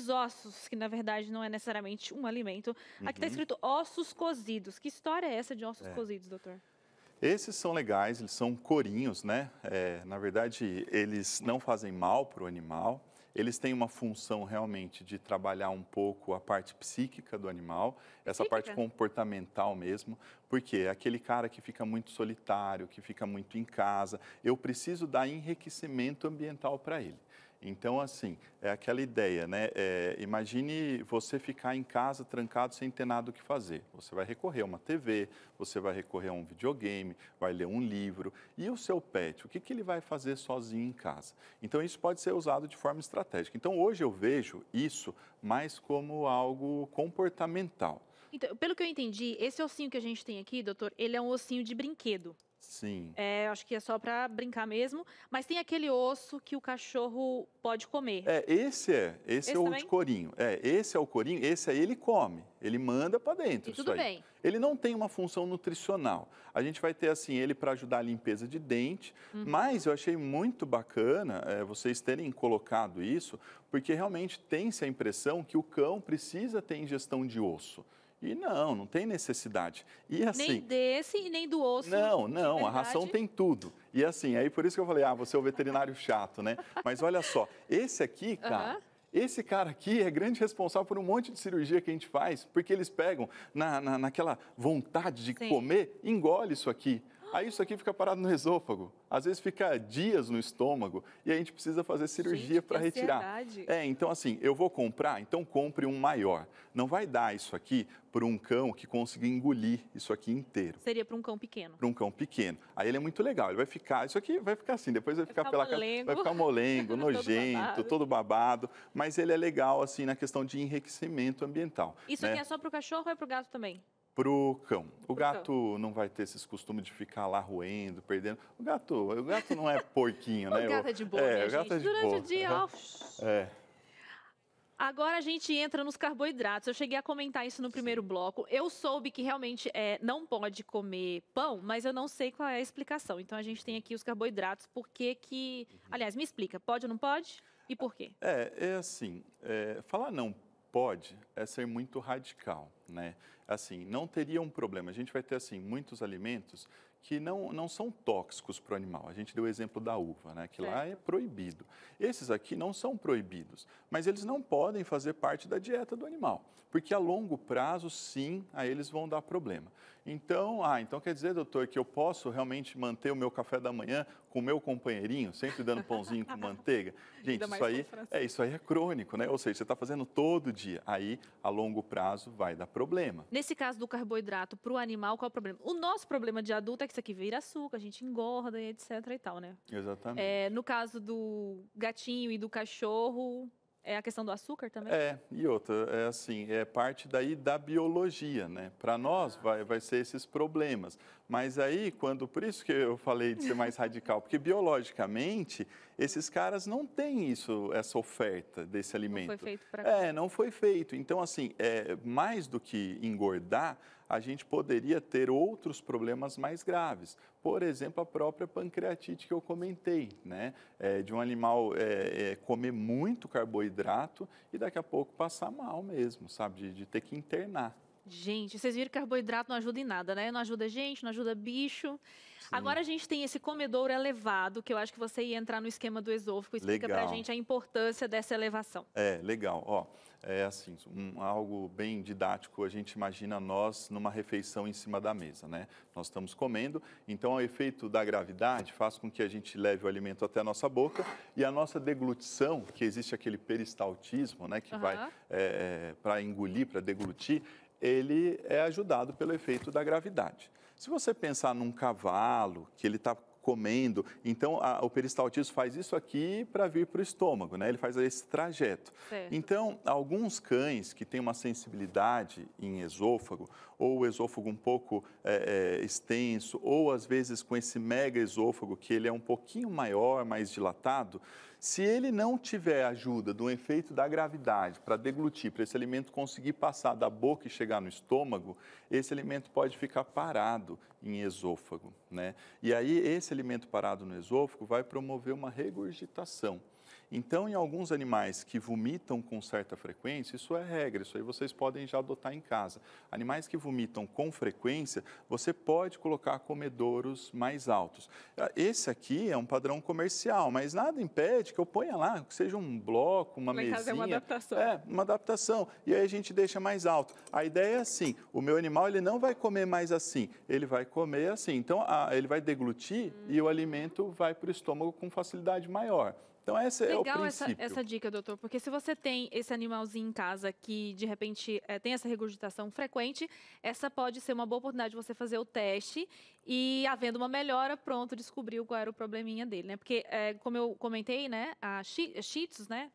[SPEAKER 2] ossos, que na verdade não é necessariamente um alimento. Aqui está escrito ossos cozidos. Que história é essa de ossos cozidos, doutor?
[SPEAKER 3] Esses são legais, eles são corinhos, né? Na verdade, eles não fazem mal para o animal. Eles têm uma função realmente de trabalhar um pouco a parte psíquica do animal, essa parte comportamental mesmo, porque é aquele cara que fica muito solitário, que fica muito em casa, eu preciso dar enriquecimento ambiental para ele. Então, assim, é aquela ideia, né? Imagine você ficar em casa trancado sem ter nada o que fazer. Você vai recorrer a uma TV, você vai recorrer a um videogame, vai ler um livro. E o seu pet, o que ele vai fazer sozinho em casa? Então, isso pode ser usado de forma estratégica. Então, hoje eu vejo isso mais como algo comportamental.
[SPEAKER 2] Então, pelo que eu entendi, esse ossinho que a gente tem aqui, doutor, ele é um ossinho de brinquedo.
[SPEAKER 3] Sim.
[SPEAKER 2] Acho que é só para brincar mesmo, mas tem aquele osso que o cachorro pode comer.
[SPEAKER 3] Esse é o de corinho. Esse é o corinho, esse aí ele come, ele manda para dentro.
[SPEAKER 2] E tudo bem.
[SPEAKER 3] Ele não tem uma função nutricional. A gente vai ter assim ele para ajudar a limpeza de dente, mas eu achei muito bacana vocês terem colocado isso, porque realmente tem-se a impressão que o cão precisa ter ingestão de osso. E não tem necessidade. E assim,
[SPEAKER 2] nem desse e nem do osso.
[SPEAKER 3] Não, a ração tem tudo. E assim, aí por isso que eu falei, você é o veterinário chato, né? Mas olha só, esse aqui, cara, esse cara aqui é grande responsável por um monte de cirurgia que a gente faz, porque eles pegam naquela vontade de comer, engole isso aqui. Aí isso aqui fica parado no esôfago, às vezes fica dias no estômago e a gente precisa fazer cirurgia para retirar. Então assim, eu vou comprar, então compre um maior. Não vai dar isso aqui para um cão que consiga engolir isso aqui inteiro.
[SPEAKER 2] Seria para um cão pequeno.
[SPEAKER 3] Para um cão pequeno. Aí ele é muito legal, ele vai ficar, isso aqui vai ficar assim, depois vai ficar pela casa, vai ficar molengo, nojento, todo babado, mas ele é legal assim na questão de enriquecimento ambiental.
[SPEAKER 2] Isso aqui é só para o cachorro ou é para o gato também?
[SPEAKER 3] Para o cão. O gato não vai ter esses costumes de ficar lá roendo, perdendo. O gato não é porquinho, né?
[SPEAKER 2] O gato é de boa, né,
[SPEAKER 3] o gato é de
[SPEAKER 2] durante
[SPEAKER 3] boa.
[SPEAKER 2] O dia, Agora a gente entra nos carboidratos. Eu cheguei a comentar isso no primeiro bloco. Eu soube que realmente não pode comer pão, mas eu não sei qual é a explicação. Então a gente tem aqui os carboidratos. Por que... Aliás, me explica. Pode ou não pode? E por quê?
[SPEAKER 3] Assim, falar não pode é ser muito radical, né? Assim, não teria um problema. A gente vai ter, assim, muitos alimentos que não são tóxicos para o animal. A gente deu o exemplo da uva, né? Que lá é proibido. Esses aqui não são proibidos, mas eles não podem fazer parte da dieta do animal, porque a longo prazo, sim, a eles vão dar problema. Então, então quer dizer, doutor, que eu posso realmente manter o meu café da manhã com o meu companheirinho, sempre dando pãozinho com manteiga? Gente, isso aí é crônico, né? Ou seja, você está fazendo todo dia. Aí, a longo prazo, vai dar problema.
[SPEAKER 2] Nesse caso do carboidrato para o animal, qual é o problema? O nosso problema de adulto é que isso aqui vira açúcar, a gente engorda e etc e tal, né?
[SPEAKER 3] Exatamente.
[SPEAKER 2] No caso do gatinho e do cachorro, é a questão do açúcar também?
[SPEAKER 3] E outra, é assim, é parte daí da biologia, né? Para nós vai ser esses problemas. Mas aí, por isso que eu falei de ser mais radical, porque biologicamente, esses caras não têm essa oferta desse alimento.
[SPEAKER 2] Não foi feito para
[SPEAKER 3] não foi feito. Então, assim, mais do que engordar, a gente poderia ter outros problemas mais graves. Por exemplo, a própria pancreatite que eu comentei, né? De um animal comer muito carboidrato e daqui a pouco passar mal mesmo, sabe? De ter que internar.
[SPEAKER 2] Gente, vocês viram que carboidrato não ajuda em nada, né? Não ajuda gente, não ajuda bicho. Sim. Agora a gente tem esse comedouro elevado, que eu acho que você ia entrar no esquema do esôfago. Explica pra gente a importância dessa elevação.
[SPEAKER 3] Legal. Assim, algo bem didático, a gente imagina nós numa refeição em cima da mesa, né? Nós estamos comendo, então o efeito da gravidade faz com que a gente leve o alimento até a nossa boca e a nossa deglutição, que existe aquele peristaltismo, né? Que vai para engolir, para deglutir, ele é ajudado pelo efeito da gravidade. Se você pensar num cavalo, que ele está comendo, então o peristaltismo faz isso aqui para vir para o estômago, né? Ele faz esse trajeto.
[SPEAKER 2] Certo.
[SPEAKER 3] Então, alguns cães que têm uma sensibilidade em esôfago, ou o esôfago um pouco extenso, ou às vezes com esse mega esôfago, que ele é um pouquinho maior, mais dilatado, se ele não tiver ajuda do efeito da gravidade para deglutir, para esse alimento conseguir passar da boca e chegar no estômago, esse alimento pode ficar parado em esôfago, né? E aí esse alimento parado no esôfago vai promover uma regurgitação. Então, em alguns animais que vomitam com certa frequência, isso é regra, isso aí vocês podem já adotar em casa. Animais que vomitam com frequência, você pode colocar comedouros mais altos. Esse aqui é um padrão comercial, mas nada impede que eu ponha lá, que seja um bloco, uma mesinha.
[SPEAKER 2] Em casa é uma adaptação.
[SPEAKER 3] Uma adaptação. E aí a gente deixa mais alto. A ideia é assim, o meu animal ele não vai comer mais assim, ele vai comer assim. Então, ele vai deglutir e o alimento vai para o estômago com facilidade maior. Então, esse é o princípio.
[SPEAKER 2] Legal essa dica, doutor, porque se você tem esse animalzinho em casa que, de repente, tem essa regurgitação frequente, essa pode ser uma boa oportunidade de você fazer o teste e, havendo uma melhora, pronto, descobriu qual era o probleminha dele, né? Porque, como eu comentei, né, as shih tzus, né,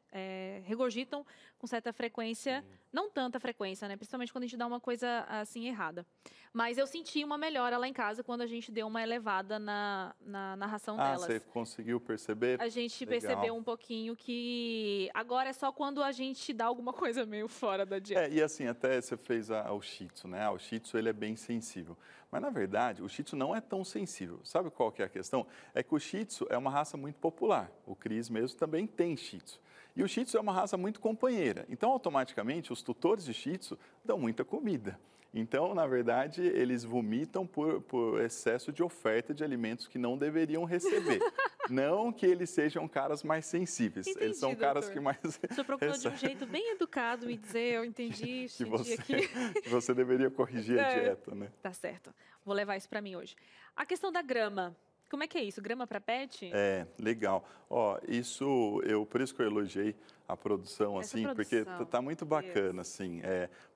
[SPEAKER 2] regurgitam com certa frequência, não tanta frequência, né, principalmente quando a gente dá uma coisa, assim, errada. Mas eu senti uma melhora lá em casa quando a gente deu uma elevada na ração delas.
[SPEAKER 3] Você conseguiu perceber?
[SPEAKER 2] A gente percebeu um pouquinho que agora é só quando a gente dá alguma coisa meio fora da dieta.
[SPEAKER 3] E assim, até você fez o Shih Tzu, né? O Shih Tzu, ele é bem sensível. Mas, na verdade, o Shih Tzu não é tão sensível. Sabe qual que é a questão? É que o Shih Tzu é uma raça muito popular. O Cris mesmo também tem Shih Tzu. E o Shih Tzu é uma raça muito companheira. Então, automaticamente, os tutores de Shih Tzu dão muita comida. Então, na verdade, eles vomitam por excesso de oferta de alimentos que não deveriam receber. Não que eles sejam caras mais sensíveis.
[SPEAKER 2] Entendi,
[SPEAKER 3] eles são
[SPEAKER 2] doutor.
[SPEAKER 3] Caras que mais...
[SPEAKER 2] O senhor procurou de um jeito bem educado me dizer, eu entendi,
[SPEAKER 3] que você deveria corrigir a dieta, né?
[SPEAKER 2] Tá certo. Vou levar isso para mim hoje. A questão da grama. Como é que é isso? Grama para pet?
[SPEAKER 3] Legal. Por isso que eu elogiei a produção, assim, porque tá muito bacana, assim.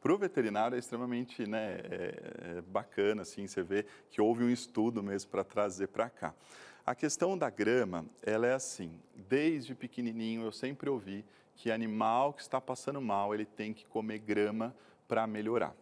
[SPEAKER 3] Para o veterinário é extremamente, né, bacana, assim, você vê que houve um estudo mesmo para trazer para cá. A questão da grama, ela é assim, desde pequenininho eu sempre ouvi que animal que está passando mal, ele tem que comer grama para melhorar.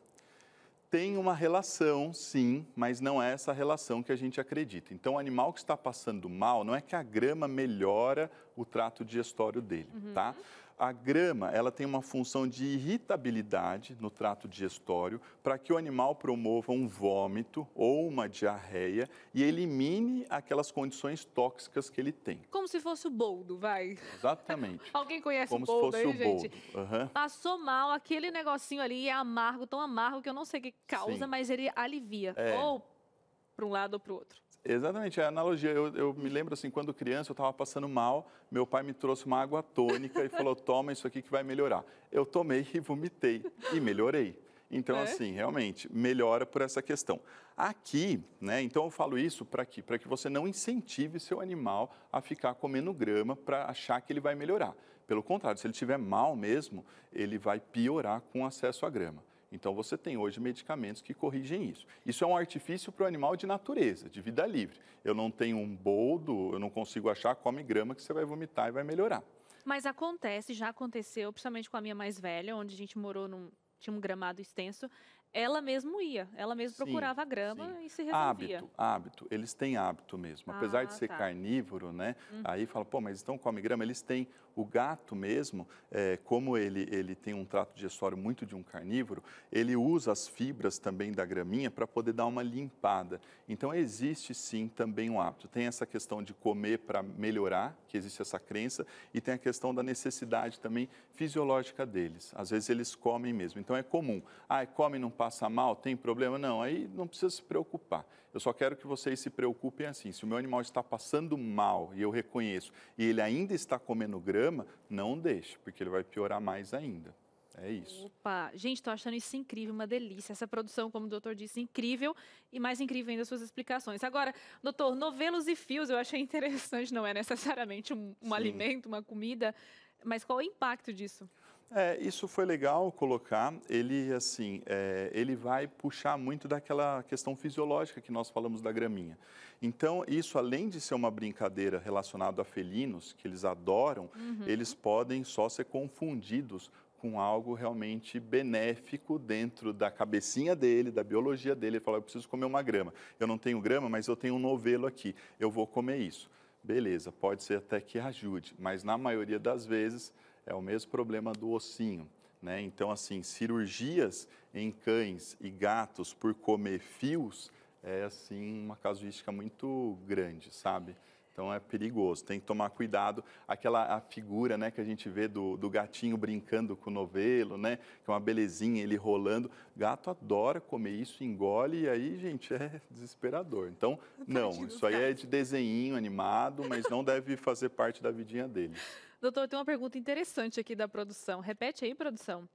[SPEAKER 3] Tem uma relação, sim, mas não é essa relação que a gente acredita. Então, o animal que está passando mal, não é que a grama melhora o trato digestório dele, tá? a grama, ela tem uma função de irritabilidade no trato digestório para que o animal promova um vômito ou uma diarreia e elimine aquelas condições tóxicas que ele tem.
[SPEAKER 2] Como se fosse o boldo, vai.
[SPEAKER 3] Exatamente.
[SPEAKER 2] Alguém conhece
[SPEAKER 3] Como
[SPEAKER 2] o boldo
[SPEAKER 3] se fosse
[SPEAKER 2] aí,
[SPEAKER 3] o
[SPEAKER 2] gente?
[SPEAKER 3] boldo. Uhum.
[SPEAKER 2] Passou mal, aquele negocinho ali é amargo, tão amargo que eu não sei o que causa,
[SPEAKER 3] Sim.
[SPEAKER 2] mas ele alivia.
[SPEAKER 3] É.
[SPEAKER 2] Ou para um lado ou para o outro.
[SPEAKER 3] Exatamente, é a analogia. Eu me lembro assim, quando criança eu estava passando mal, meu pai me trouxe uma água tônica e falou, toma isso aqui que vai melhorar. Eu tomei e vomitei e melhorei. Então, assim, realmente, melhora por essa questão. Aqui, né, então eu falo isso para quê? Para que você não incentive seu animal a ficar comendo grama para achar que ele vai melhorar. Pelo contrário, se ele estiver mal mesmo, ele vai piorar com acesso à grama. Então, você tem hoje medicamentos que corrigem isso. Isso é um artifício para o animal de natureza, de vida livre. Eu não tenho um boldo, eu não consigo achar, come grama que você vai vomitar e vai melhorar.
[SPEAKER 2] Mas acontece, já aconteceu, principalmente com a minha mais velha, onde a gente morou tinha um gramado extenso. Ela mesmo ia, ela mesmo procurava a grama e se resolvia.
[SPEAKER 3] Hábito, eles têm hábito mesmo. Apesar de ser carnívoro, né? Aí fala, pô, mas então come grama? Eles têm, o gato mesmo, como ele tem um trato digestório muito de um carnívoro, ele usa as fibras também da graminha para poder dar uma limpada. Então existe sim também um hábito. Tem essa questão de comer para melhorar, que existe essa crença, e tem a questão da necessidade também fisiológica deles. Às vezes eles comem mesmo. Então é comum. Come e não passa mal, tem problema? Não, aí não precisa se preocupar. Eu só quero que vocês se preocupem assim, se o meu animal está passando mal e eu reconheço, e ele ainda está comendo grama, não deixe, porque ele vai piorar mais ainda. É isso.
[SPEAKER 2] Opa, gente, estou achando isso incrível, uma delícia. Essa produção, como o doutor disse, incrível e mais incrível ainda as suas explicações. Agora, doutor, novelos e fios eu achei interessante, não é necessariamente um alimento, uma comida, mas qual é o impacto disso?
[SPEAKER 3] Isso foi legal colocar, ele assim, ele vai puxar muito daquela questão fisiológica que nós falamos da graminha. Então, isso além de ser uma brincadeira relacionada a felinos, que eles adoram, eles podem só ser confundidos com algo realmente benéfico dentro da cabecinha dele, da biologia dele. Ele fala, eu preciso comer uma grama. Eu não tenho grama, mas eu tenho um novelo aqui, eu vou comer isso. Beleza, pode ser até que ajude, mas na maioria das vezes é o mesmo problema do ossinho, né? Então, assim, cirurgias em cães e gatos por comer fios é, assim, uma casuística muito grande, sabe? Então, é perigoso, tem que tomar cuidado. A figura, né, que a gente vê do gatinho brincando com o novelo, né? Que é uma belezinha, ele rolando. Gato adora comer isso, engole, e aí, gente, é desesperador. Então, não, isso aí é de desenhinho animado, mas não deve fazer parte da vidinha dele.
[SPEAKER 2] Doutor, tem uma pergunta interessante aqui da produção. Repete aí, produção.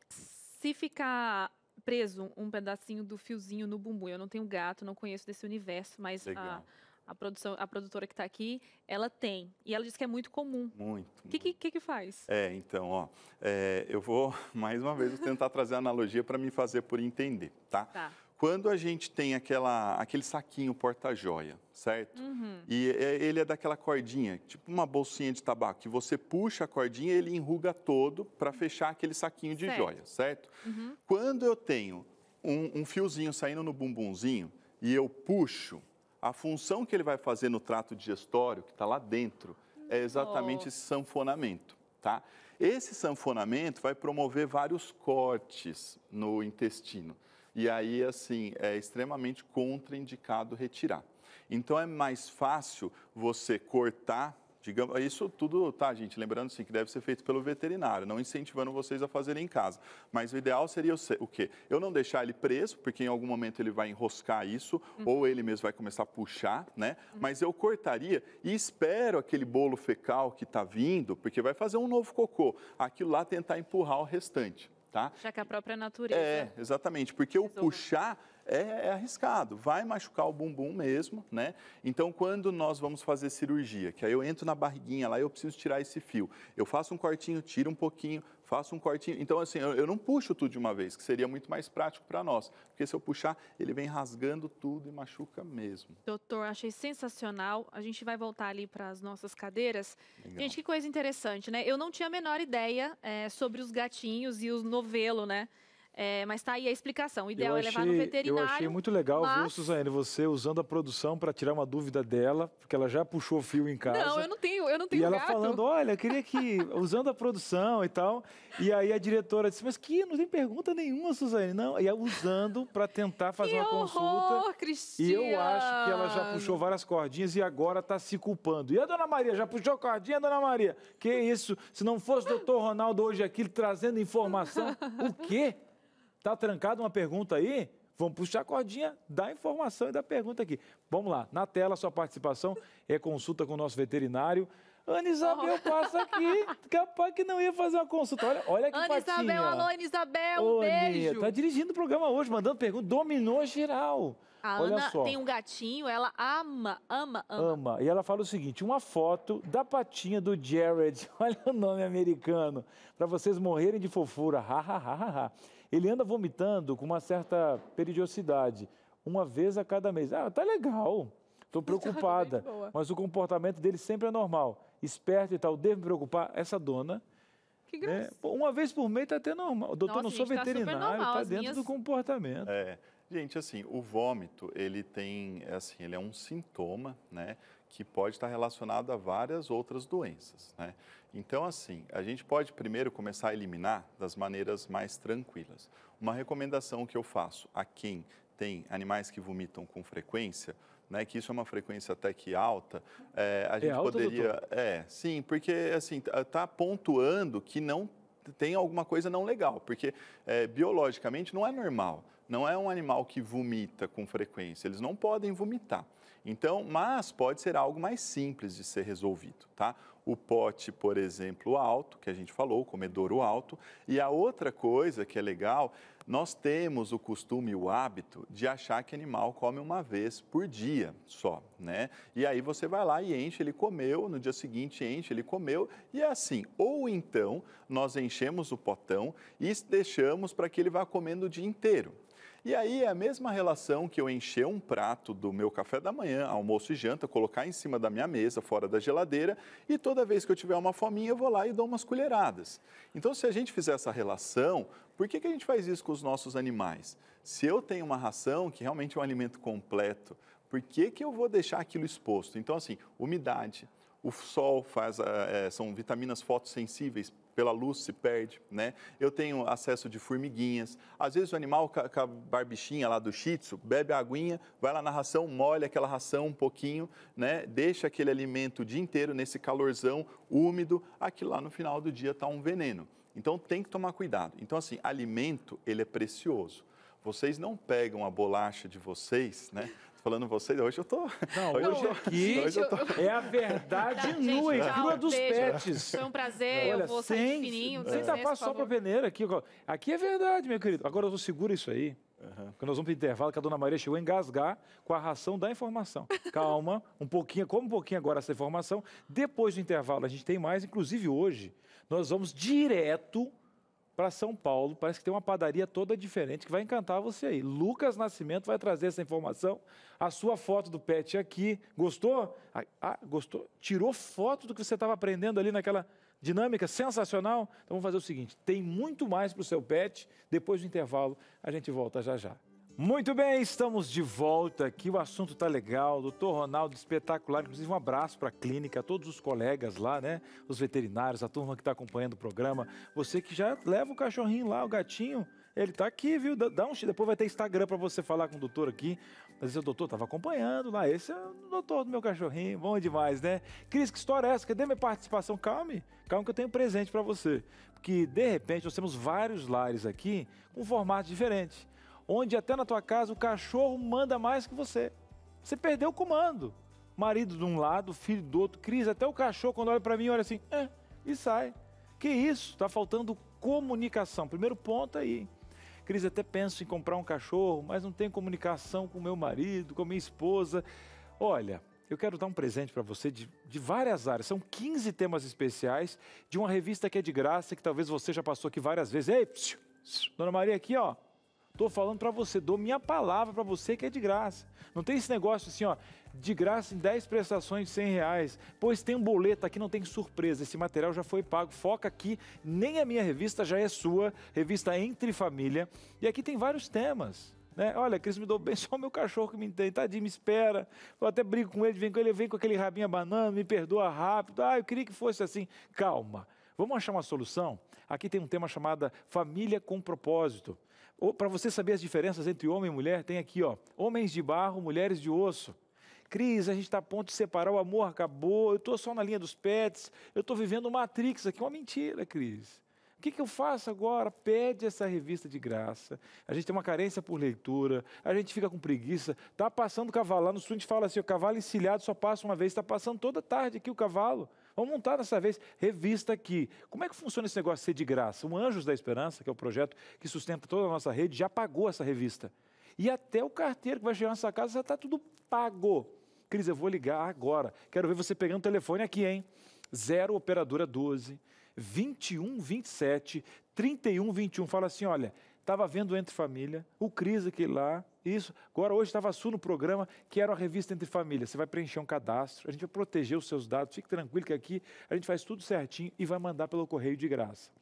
[SPEAKER 2] Se ficar preso um pedacinho do fiozinho no bumbum, eu não tenho gato, não conheço desse universo, mas a produtora que está aqui, ela tem. E ela diz que é muito comum.
[SPEAKER 3] Muito.
[SPEAKER 2] O que faz?
[SPEAKER 3] Então, eu vou, mais uma vez, tentar trazer a analogia para me fazer por entender, tá?
[SPEAKER 2] Tá.
[SPEAKER 3] Quando a gente tem aquele saquinho porta-joia, certo? E ele é daquela cordinha, tipo uma bolsinha de tabaco, que você puxa a cordinha e ele enruga todo para fechar aquele saquinho de joia, certo? Quando eu tenho um fiozinho saindo no bumbumzinho e eu puxo, a função que ele vai fazer no trato digestório, que está lá dentro, é exatamente esse sanfonamento, tá? Esse sanfonamento vai promover vários cortes no intestino. E aí, assim, é extremamente contraindicado retirar. Então, é mais fácil você cortar, digamos, isso tudo, tá, gente? Lembrando, assim, que deve ser feito pelo veterinário, não incentivando vocês a fazerem em casa. Mas o ideal seria o quê? Eu não deixar ele preso, porque em algum momento ele vai enroscar isso, ou ele mesmo vai começar a puxar, né? Mas eu cortaria e espero aquele bolo fecal que está vindo, porque vai fazer um novo cocô, aquilo lá tentar empurrar o restante. Tá?
[SPEAKER 2] Já que a própria natureza.
[SPEAKER 3] Exatamente, porque o puxar é arriscado, vai machucar o bumbum mesmo, né? Então, quando nós vamos fazer cirurgia, que aí eu entro na barriguinha lá, eu preciso tirar esse fio, eu faço um cortinho, tiro um pouquinho, faço um cortinho. Então, assim, eu não puxo tudo de uma vez, que seria muito mais prático para nós, porque se eu puxar, ele vem rasgando tudo e machuca mesmo.
[SPEAKER 2] Doutor, achei sensacional. A gente vai voltar ali para as nossas cadeiras.
[SPEAKER 3] Legal.
[SPEAKER 2] Gente, que coisa interessante, né? Eu não tinha a menor ideia sobre os gatinhos e os novelo, né? Mas tá aí a explicação. O ideal é levar no veterinário.
[SPEAKER 1] Eu achei muito legal,
[SPEAKER 2] mas...
[SPEAKER 1] viu, Suzane, você usando a produção para tirar uma dúvida dela, porque ela já puxou fio em casa.
[SPEAKER 2] Não, eu não tenho
[SPEAKER 1] E ela
[SPEAKER 2] gato.
[SPEAKER 1] falando, olha, eu queria que, usando a produção e tal, e aí a diretora disse, mas que não tem pergunta nenhuma, Suzane, não. E ela usando para tentar fazer uma consulta.
[SPEAKER 2] Cristiano.
[SPEAKER 1] E eu acho que ela já puxou várias cordinhas e agora está se culpando. E a dona Maria, já puxou cordinha, dona Maria? Que isso? Se não fosse o doutor Ronaldo hoje aqui trazendo informação, o quê? Tá trancada uma pergunta aí? Vamos puxar a cordinha da informação e da pergunta aqui. Vamos lá, na tela, sua participação é consulta com o nosso veterinário. Ana Isabel passa aqui, capaz que não ia fazer uma consulta. Olha que
[SPEAKER 2] Ana
[SPEAKER 1] patinha.
[SPEAKER 2] Isabel, alô, Ana Isabel,
[SPEAKER 1] Ô,
[SPEAKER 2] beijo.
[SPEAKER 1] Aninha, tá dirigindo o programa hoje, mandando pergunta, dominou geral.
[SPEAKER 2] A
[SPEAKER 1] Olha
[SPEAKER 2] Ana
[SPEAKER 1] só.
[SPEAKER 2] tem um gatinho, ela ama.
[SPEAKER 1] E ela fala o seguinte, uma foto da patinha do Jared, olha o nome americano, para vocês morrerem de fofura, Ele anda vomitando com uma certa periodicidade, uma vez a cada mês. Ah, tá legal, estou preocupada, mas o comportamento dele sempre é normal, esperto e tal, devo me preocupar. Essa dona,
[SPEAKER 2] que graça.
[SPEAKER 1] Uma vez por mês está até normal. Doutor, não sou veterinário, está dentro do comportamento.
[SPEAKER 3] Gente, assim, o vômito, ele é um sintoma, né, que pode estar relacionado a várias outras doenças, né? Então, assim, a gente pode primeiro começar a eliminar das maneiras mais tranquilas. Uma recomendação que eu faço a quem tem animais que vomitam com frequência, né, que isso é uma frequência até que alta, a gente
[SPEAKER 1] alta,
[SPEAKER 3] poderia...
[SPEAKER 1] doutor?
[SPEAKER 3] Sim, porque, assim, está pontuando que não tem alguma coisa não legal, porque biologicamente não é normal. Não é um animal que vomita com frequência, eles não podem vomitar. Então, mas pode ser algo mais simples de ser resolvido, tá? O pote, por exemplo, alto, que a gente falou, o comedouro alto. E a outra coisa que é legal, nós temos o costume e o hábito de achar que animal come uma vez por dia só, né? E aí você vai lá e enche, ele comeu, no dia seguinte enche, ele comeu, e é assim. Ou então, nós enchemos o potão e deixamos para que ele vá comendo o dia inteiro. E aí é a mesma relação que eu encher um prato do meu café da manhã, almoço e janta, colocar em cima da minha mesa, fora da geladeira, e toda vez que eu tiver uma fominha, eu vou lá e dou umas colheradas. Então, se a gente fizer essa relação, por que a gente faz isso com os nossos animais? Se eu tenho uma ração que realmente é um alimento completo, por que eu vou deixar aquilo exposto? Então, assim, umidade, o sol são vitaminas fotossensíveis, pela luz se perde, né? Eu tenho acesso de formiguinhas. Às vezes o animal com a barbichinha lá do Shih Tzu, bebe a aguinha, vai lá na ração, molha aquela ração um pouquinho, né? Deixa aquele alimento o dia inteiro nesse calorzão úmido, aquilo lá no final do dia está um veneno. Então tem que tomar cuidado. Então assim, alimento, ele é precioso. Vocês não pegam a bolacha de vocês, né? Falando vocês, hoje eu tô...
[SPEAKER 1] Não, hoje aqui é a verdade nua e crua dos pets.
[SPEAKER 2] Foi um prazer, eu vou sair de fininho.
[SPEAKER 1] Sem tapar só para a peneira aqui. Aqui é verdade, meu querido. Agora eu segura isso aí, porque nós vamos para o intervalo, que a dona Maria chegou a engasgar com a ração da informação. Calma, come um pouquinho agora essa informação. Depois do intervalo a gente tem mais, inclusive hoje, nós vamos direto para São Paulo, parece que tem uma padaria toda diferente que vai encantar você aí. Lucas Nascimento vai trazer essa informação, a sua foto do pet aqui. Gostou? Gostou? Tirou foto do que você estava aprendendo ali naquela dinâmica sensacional? Então vamos fazer o seguinte, tem muito mais para o seu pet, depois do intervalo a gente volta já já. Muito bem, estamos de volta aqui, o assunto está legal, doutor Ronaldo, espetacular, inclusive um abraço para a clínica, a todos os colegas lá, né, os veterinários, a turma que está acompanhando o programa, você que já leva o cachorrinho lá, o gatinho, ele está aqui, viu, depois vai ter Instagram para você falar com o doutor aqui, mas esse doutor estava acompanhando lá, esse é o doutor do meu cachorrinho, bom demais, né? Cris, que história é essa? Cadê minha participação? Calma que eu tenho um presente para você, porque de repente nós temos vários lares aqui com formatos diferentes, onde até na tua casa o cachorro manda mais que você. Você perdeu o comando. Marido de um lado, filho do outro. Cris, até o cachorro quando olha para mim, olha assim, e sai. Que isso? Está faltando comunicação. Primeiro ponto aí. Cris, até penso em comprar um cachorro, mas não tenho comunicação com meu marido, com minha esposa. Olha, eu quero dar um presente para você de várias áreas. São 15 temas especiais de uma revista que é de graça, que talvez você já passou aqui várias vezes. Ei, Dona Maria aqui, ó. Tô falando para você, dou minha palavra para você que é de graça. Não tem esse negócio assim, ó, de graça em 10 prestações de R$100. Pois tem um boleto aqui, não tem surpresa, esse material já foi pago. Foca aqui, nem a minha revista já é sua, revista Entre Família. E aqui tem vários temas. Né? Olha, Cris, me dou bem, só o meu cachorro que me entende, tadinho, me espera. Eu até brigo com ele vem com aquele rabinho abanando, me perdoa rápido. Ah, eu queria que fosse assim. Calma, vamos achar uma solução? Aqui tem um tema chamado Família com Propósito. Para você saber as diferenças entre homem e mulher, tem aqui, ó, homens de barro, mulheres de osso. Cris, a gente está a ponto de separar, o amor acabou, eu estou só na linha dos pets, eu estou vivendo Matrix aqui, uma mentira, Cris. O que eu faço agora? Pede essa revista de graça. A gente tem uma carência por leitura, a gente fica com preguiça. Está passando o cavalo lá no sul, a gente fala assim, o cavalo encilhado só passa uma vez, está passando toda tarde aqui o cavalo. Vamos montar dessa vez, revista aqui. Como é que funciona esse negócio de ser de graça? O Anjos da Esperança, que é o projeto que sustenta toda a nossa rede, já pagou essa revista. E até o carteiro que vai chegar na sua casa já está tudo pago. Cris, eu vou ligar agora. Quero ver você pegando o telefone aqui, hein? 0 operadora 12 21 27 31 21. Fala assim, olha, estava vendo Entre Família, o Cris aqui lá, isso. Agora hoje estava a Su no programa, que era uma revista Entre Família. Você vai preencher um cadastro, a gente vai proteger os seus dados, fique tranquilo que aqui a gente faz tudo certinho e vai mandar pelo correio de graça.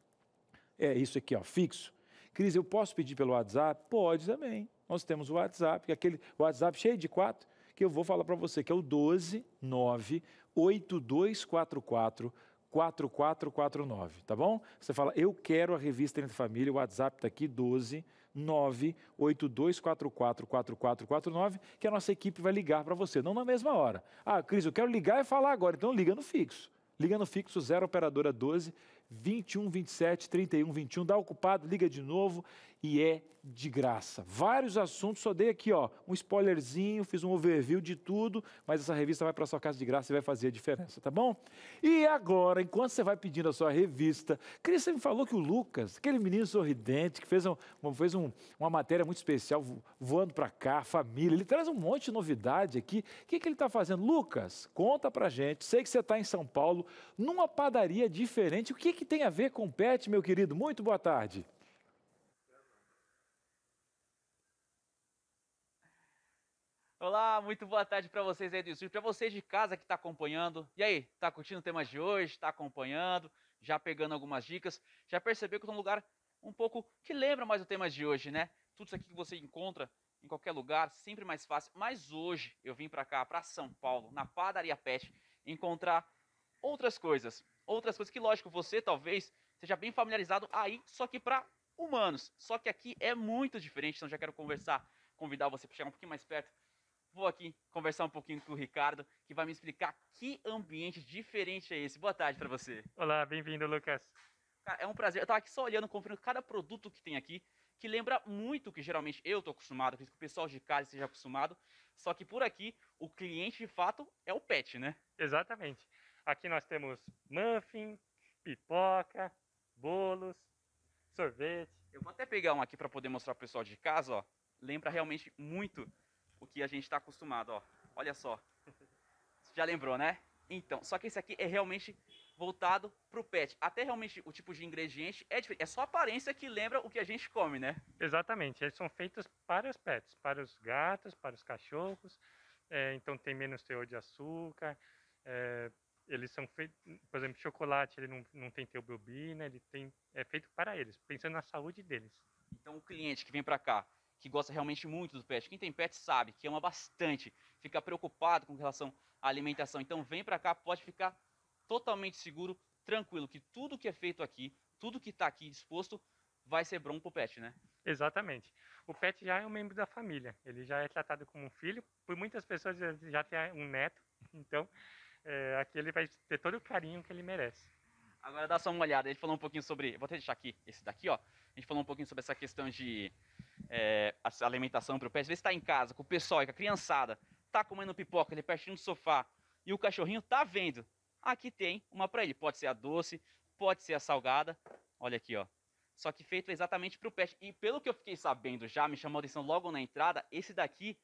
[SPEAKER 1] É isso aqui, ó, fixo. Cris, eu posso pedir pelo WhatsApp? Pode também. Nós temos o WhatsApp, aquele WhatsApp cheio de 4, que eu vou falar para você, que é o 12 9 8244 4449, tá bom? Você fala, eu quero a revista Entre Família, o WhatsApp está aqui, 12 98244 4449, que a nossa equipe vai ligar para você, não na mesma hora. Ah, Cris, eu quero ligar e falar agora, então liga no fixo. Liga no fixo, 0 operadora 12 21 27 31 21, dá ocupado, liga de novo e é de graça. Vários assuntos, só dei aqui, ó, um spoilerzinho, fiz um overview de tudo, mas essa revista vai para sua casa de graça e vai fazer a diferença, tá bom? E agora, enquanto você vai pedindo a sua revista, Cris, você me falou que o Lucas, aquele menino sorridente, que fez uma matéria muito especial, voando para cá, família, ele traz um monte de novidade aqui. O que ele está fazendo? Lucas, conta pra gente, sei que você está em São Paulo, numa padaria diferente, o que tem a ver com pet, meu querido? Muito boa tarde.
[SPEAKER 4] Olá, muito boa tarde para vocês aí do estúdio, para vocês de casa que está acompanhando. E aí, tá curtindo o tema de hoje? Está acompanhando? Já pegando algumas dicas? Já percebeu que eu tô num lugar um pouco que lembra mais o tema de hoje, né? Tudo isso aqui que você encontra em qualquer lugar, sempre mais fácil. Mas hoje eu vim para cá, para São Paulo, na Padaria Pet, encontrar outras coisas. Outras coisas que, lógico, você talvez seja bem familiarizado aí, só que para humanos. Só que aqui é muito diferente, então já quero convidar você para chegar um pouquinho mais perto. Vou aqui conversar um pouquinho com o Ricardo, que vai me explicar que ambiente diferente é esse. Boa tarde para você.
[SPEAKER 5] Olá, bem-vindo, Lucas.
[SPEAKER 4] Cara, é um prazer. Eu tava aqui só olhando, conferindo cada produto que tem aqui, que lembra muito o que geralmente eu tô acostumado, que o pessoal de casa esteja acostumado. Só que por aqui, o cliente de fato é o pet, né?
[SPEAKER 5] Exatamente. Aqui nós temos muffin, pipoca, bolos, sorvete.
[SPEAKER 4] Eu vou até pegar um aqui para poder mostrar pro pessoal de casa, ó. Lembra realmente muito o que a gente está acostumado, ó. Olha só. Já lembrou, né? Então, só que esse aqui é realmente voltado pro pet. Até realmente o tipo de ingrediente é diferente. É só a aparência que lembra o que a gente come, né?
[SPEAKER 5] Exatamente. Eles são feitos para os pets, para os gatos, para os cachorros. Então tem menos teor de açúcar. Eles são feitos, por exemplo, chocolate, ele não tem teobromina, é feito para eles, pensando na saúde deles.
[SPEAKER 4] Então o cliente que vem para cá, que gosta realmente muito do pet, quem tem pet sabe que ama bastante, fica preocupado com relação à alimentação. Então vem para cá, pode ficar totalmente seguro, tranquilo, que tudo que é feito aqui, tudo que está aqui exposto, vai ser bom pro pet, né?
[SPEAKER 5] Exatamente. O pet já é um membro da família, ele já é tratado como um filho, por muitas pessoas já tem um neto, então aqui ele vai ter todo o carinho que ele merece.
[SPEAKER 4] Agora dá só uma olhada, a gente falou um pouquinho sobre, vou até deixar aqui, esse daqui, ó, a gente falou um pouquinho sobre essa questão de essa alimentação para o pet. Às vezes está em casa com o pessoal, com a criançada, tá comendo pipoca ali pertinho do sofá e o cachorrinho tá vendo. Aqui tem uma para ele, pode ser a doce, pode ser a salgada, olha aqui, ó. Só que feito exatamente para o pet. E pelo que eu fiquei sabendo já, me chamou a atenção logo na entrada, esse daqui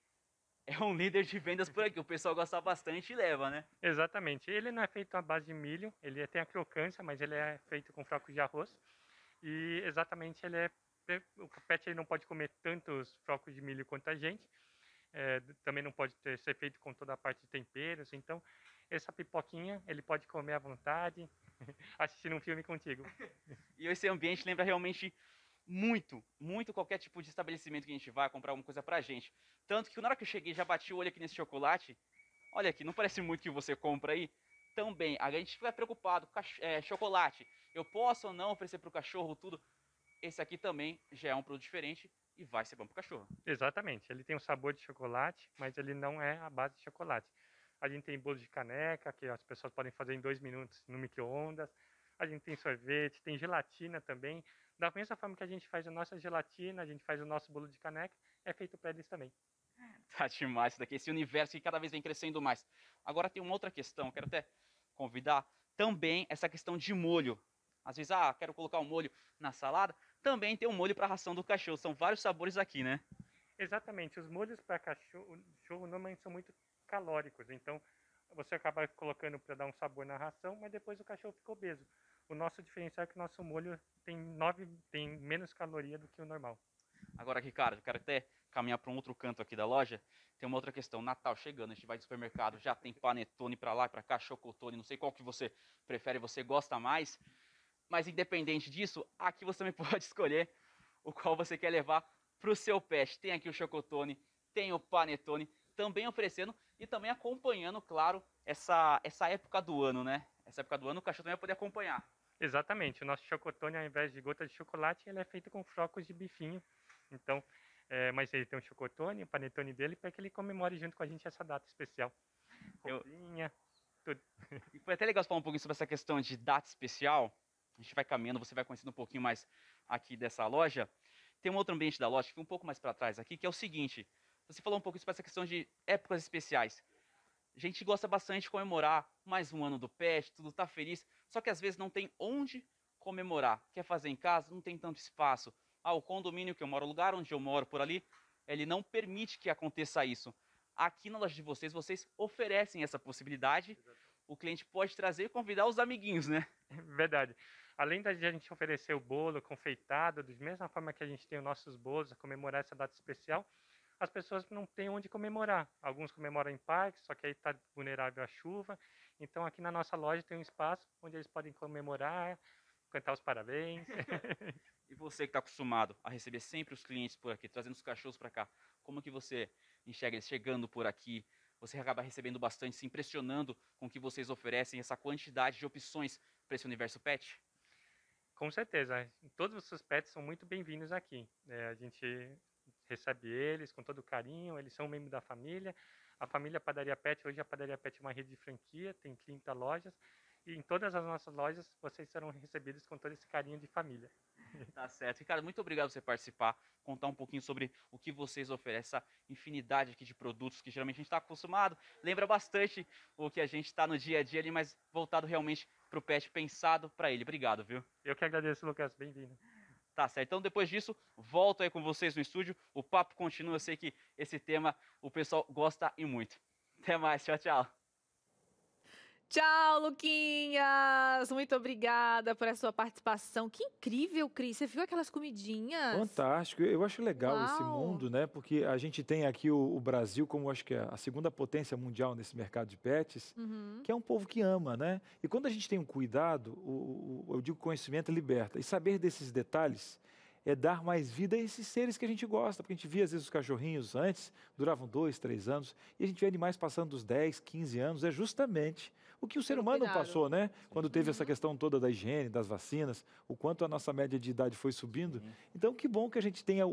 [SPEAKER 4] é um líder de vendas por aqui. O pessoal gosta bastante e leva, né?
[SPEAKER 5] Exatamente. Ele não é feito à base de milho, ele tem a crocância, mas ele é feito com flocos de arroz. E exatamente ele é o pet ele não pode comer tantos flocos de milho quanto a gente. Também não pode ser feito com toda a parte de temperos. Então, essa pipoquinha ele pode comer à vontade, assistindo um filme contigo.
[SPEAKER 4] E esse ambiente lembra realmente muito, muito qualquer tipo de estabelecimento que a gente vai comprar alguma coisa pra gente. Tanto que na hora que eu cheguei, já bati o olho aqui nesse chocolate. Olha aqui, não parece muito que você compra aí? Também, a gente fica preocupado, chocolate, eu posso ou não oferecer pro cachorro tudo? Esse aqui também já é um produto diferente e vai ser bom pro cachorro.
[SPEAKER 5] Exatamente, ele tem um sabor de chocolate, mas ele não é a base de chocolate. A gente tem bolo de caneca, que as pessoas podem fazer em 2 minutos no micro-ondas. A gente tem sorvete, tem gelatina também. Da mesma forma que a gente faz a nossa gelatina, a gente faz o nosso bolo de caneca, é feito para eles também.
[SPEAKER 4] Tá demais isso daqui, esse universo que cada vez vem crescendo mais. Agora tem uma outra questão, quero até convidar, também essa questão de molho. Às vezes, quero colocar um molho na salada, também tem um molho para a ração do cachorro. São vários sabores aqui, né?
[SPEAKER 5] Exatamente, os molhos para cachorro normalmente são muito calóricos, então você acaba colocando para dar um sabor na ração, mas depois o cachorro fica obeso. O nosso diferencial é que o nosso molho tem menos caloria do que o normal.
[SPEAKER 4] Agora, Ricardo, eu quero até caminhar para um outro canto aqui da loja. Tem uma outra questão, Natal chegando, a gente vai no supermercado, já tem panetone para lá e para cá, chocotone, não sei qual que você prefere, você gosta mais. Mas independente disso, aqui você também pode escolher o qual você quer levar para o seu pet. Tem aqui o chocotone, tem o panetone, também oferecendo e também acompanhando, claro, essa época do ano, né? Essa época do ano o cachorro também vai poder acompanhar.
[SPEAKER 5] Exatamente, o nosso chocotone, ao invés de gota de chocolate, ele é feito com flocos de bifinho. Então, mas ele tem um chocotone, o panetone dele, para que ele comemore junto com a gente essa data especial. Roupinha, tudo.
[SPEAKER 4] E foi até legal falar um pouquinho sobre essa questão de data especial. A gente vai caminhando, você vai conhecendo um pouquinho mais aqui dessa loja. Tem um outro ambiente da loja, que fica um pouco mais para trás aqui, que é o seguinte. Você falou um pouco sobre essa questão de épocas especiais. A gente gosta bastante de comemorar mais um ano do pet, tudo tá feliz, só que às vezes não tem onde comemorar. Quer fazer em casa, não tem tanto espaço. O condomínio que eu moro, o lugar onde eu moro por ali, ele não permite que aconteça isso. Aqui na loja de vocês, vocês oferecem essa possibilidade. O cliente pode trazer e convidar os amiguinhos, né?
[SPEAKER 5] Verdade. Além da gente oferecer o bolo confeitado, da mesma forma que a gente tem os nossos bolos a comemorar essa data especial, as pessoas não têm onde comemorar. Alguns comemoram em parques, só que aí está vulnerável à chuva. Então aqui na nossa loja tem um espaço onde eles podem comemorar, cantar os parabéns.
[SPEAKER 4] E você que está acostumado a receber sempre os clientes por aqui, trazendo os cachorros para cá, como que você enxerga eles chegando por aqui? Você acaba recebendo bastante, se impressionando com o que vocês oferecem, essa quantidade de opções para esse universo pet?
[SPEAKER 5] Com certeza, todos os pets são muito bem-vindos aqui. A gente recebe eles com todo carinho, eles são um membro da família. A família Padaria Pet, hoje a Padaria Pet é uma rede de franquia, tem 30 lojas. E em todas as nossas lojas, vocês serão recebidos com todo esse carinho de família.
[SPEAKER 4] Tá certo. Ricardo, muito obrigado por você participar, contar um pouquinho sobre o que vocês oferecem, essa infinidade aqui de produtos que geralmente a gente está acostumado. Lembra bastante o que a gente está no dia a dia ali, mas voltado realmente para o pet, pensado para ele. Obrigado, viu?
[SPEAKER 5] Eu que agradeço, Lucas. Bem-vindo.
[SPEAKER 4] Tá certo. Então, depois disso, volto aí com vocês no estúdio. O papo continua. Eu sei que esse tema o pessoal gosta e muito. Até mais. Tchau, tchau.
[SPEAKER 2] Tchau, Luquinhas! Muito obrigada por essa sua participação. Que incrível, Cris. Você viu aquelas comidinhas?
[SPEAKER 1] Fantástico. Eu acho legal esse
[SPEAKER 2] Uau.
[SPEAKER 1] mundo, né? Porque a gente tem aqui o Brasil como acho que é a segunda potência mundial nesse mercado de pets, que é um povo que ama, né? E quando a gente tem um cuidado, eu digo conhecimento liberta. E saber desses detalhes é dar mais vida a esses seres que a gente gosta. Porque a gente via, às vezes, os cachorrinhos antes, duravam 2, 3 anos, e a gente vê animais passando dos 10, 15 anos. É justamente o que o ser humano
[SPEAKER 2] cuidado.
[SPEAKER 1] passou, né? Quando teve essa questão toda da higiene, das vacinas, o quanto a nossa média de idade foi subindo. Então, que bom que a gente tenha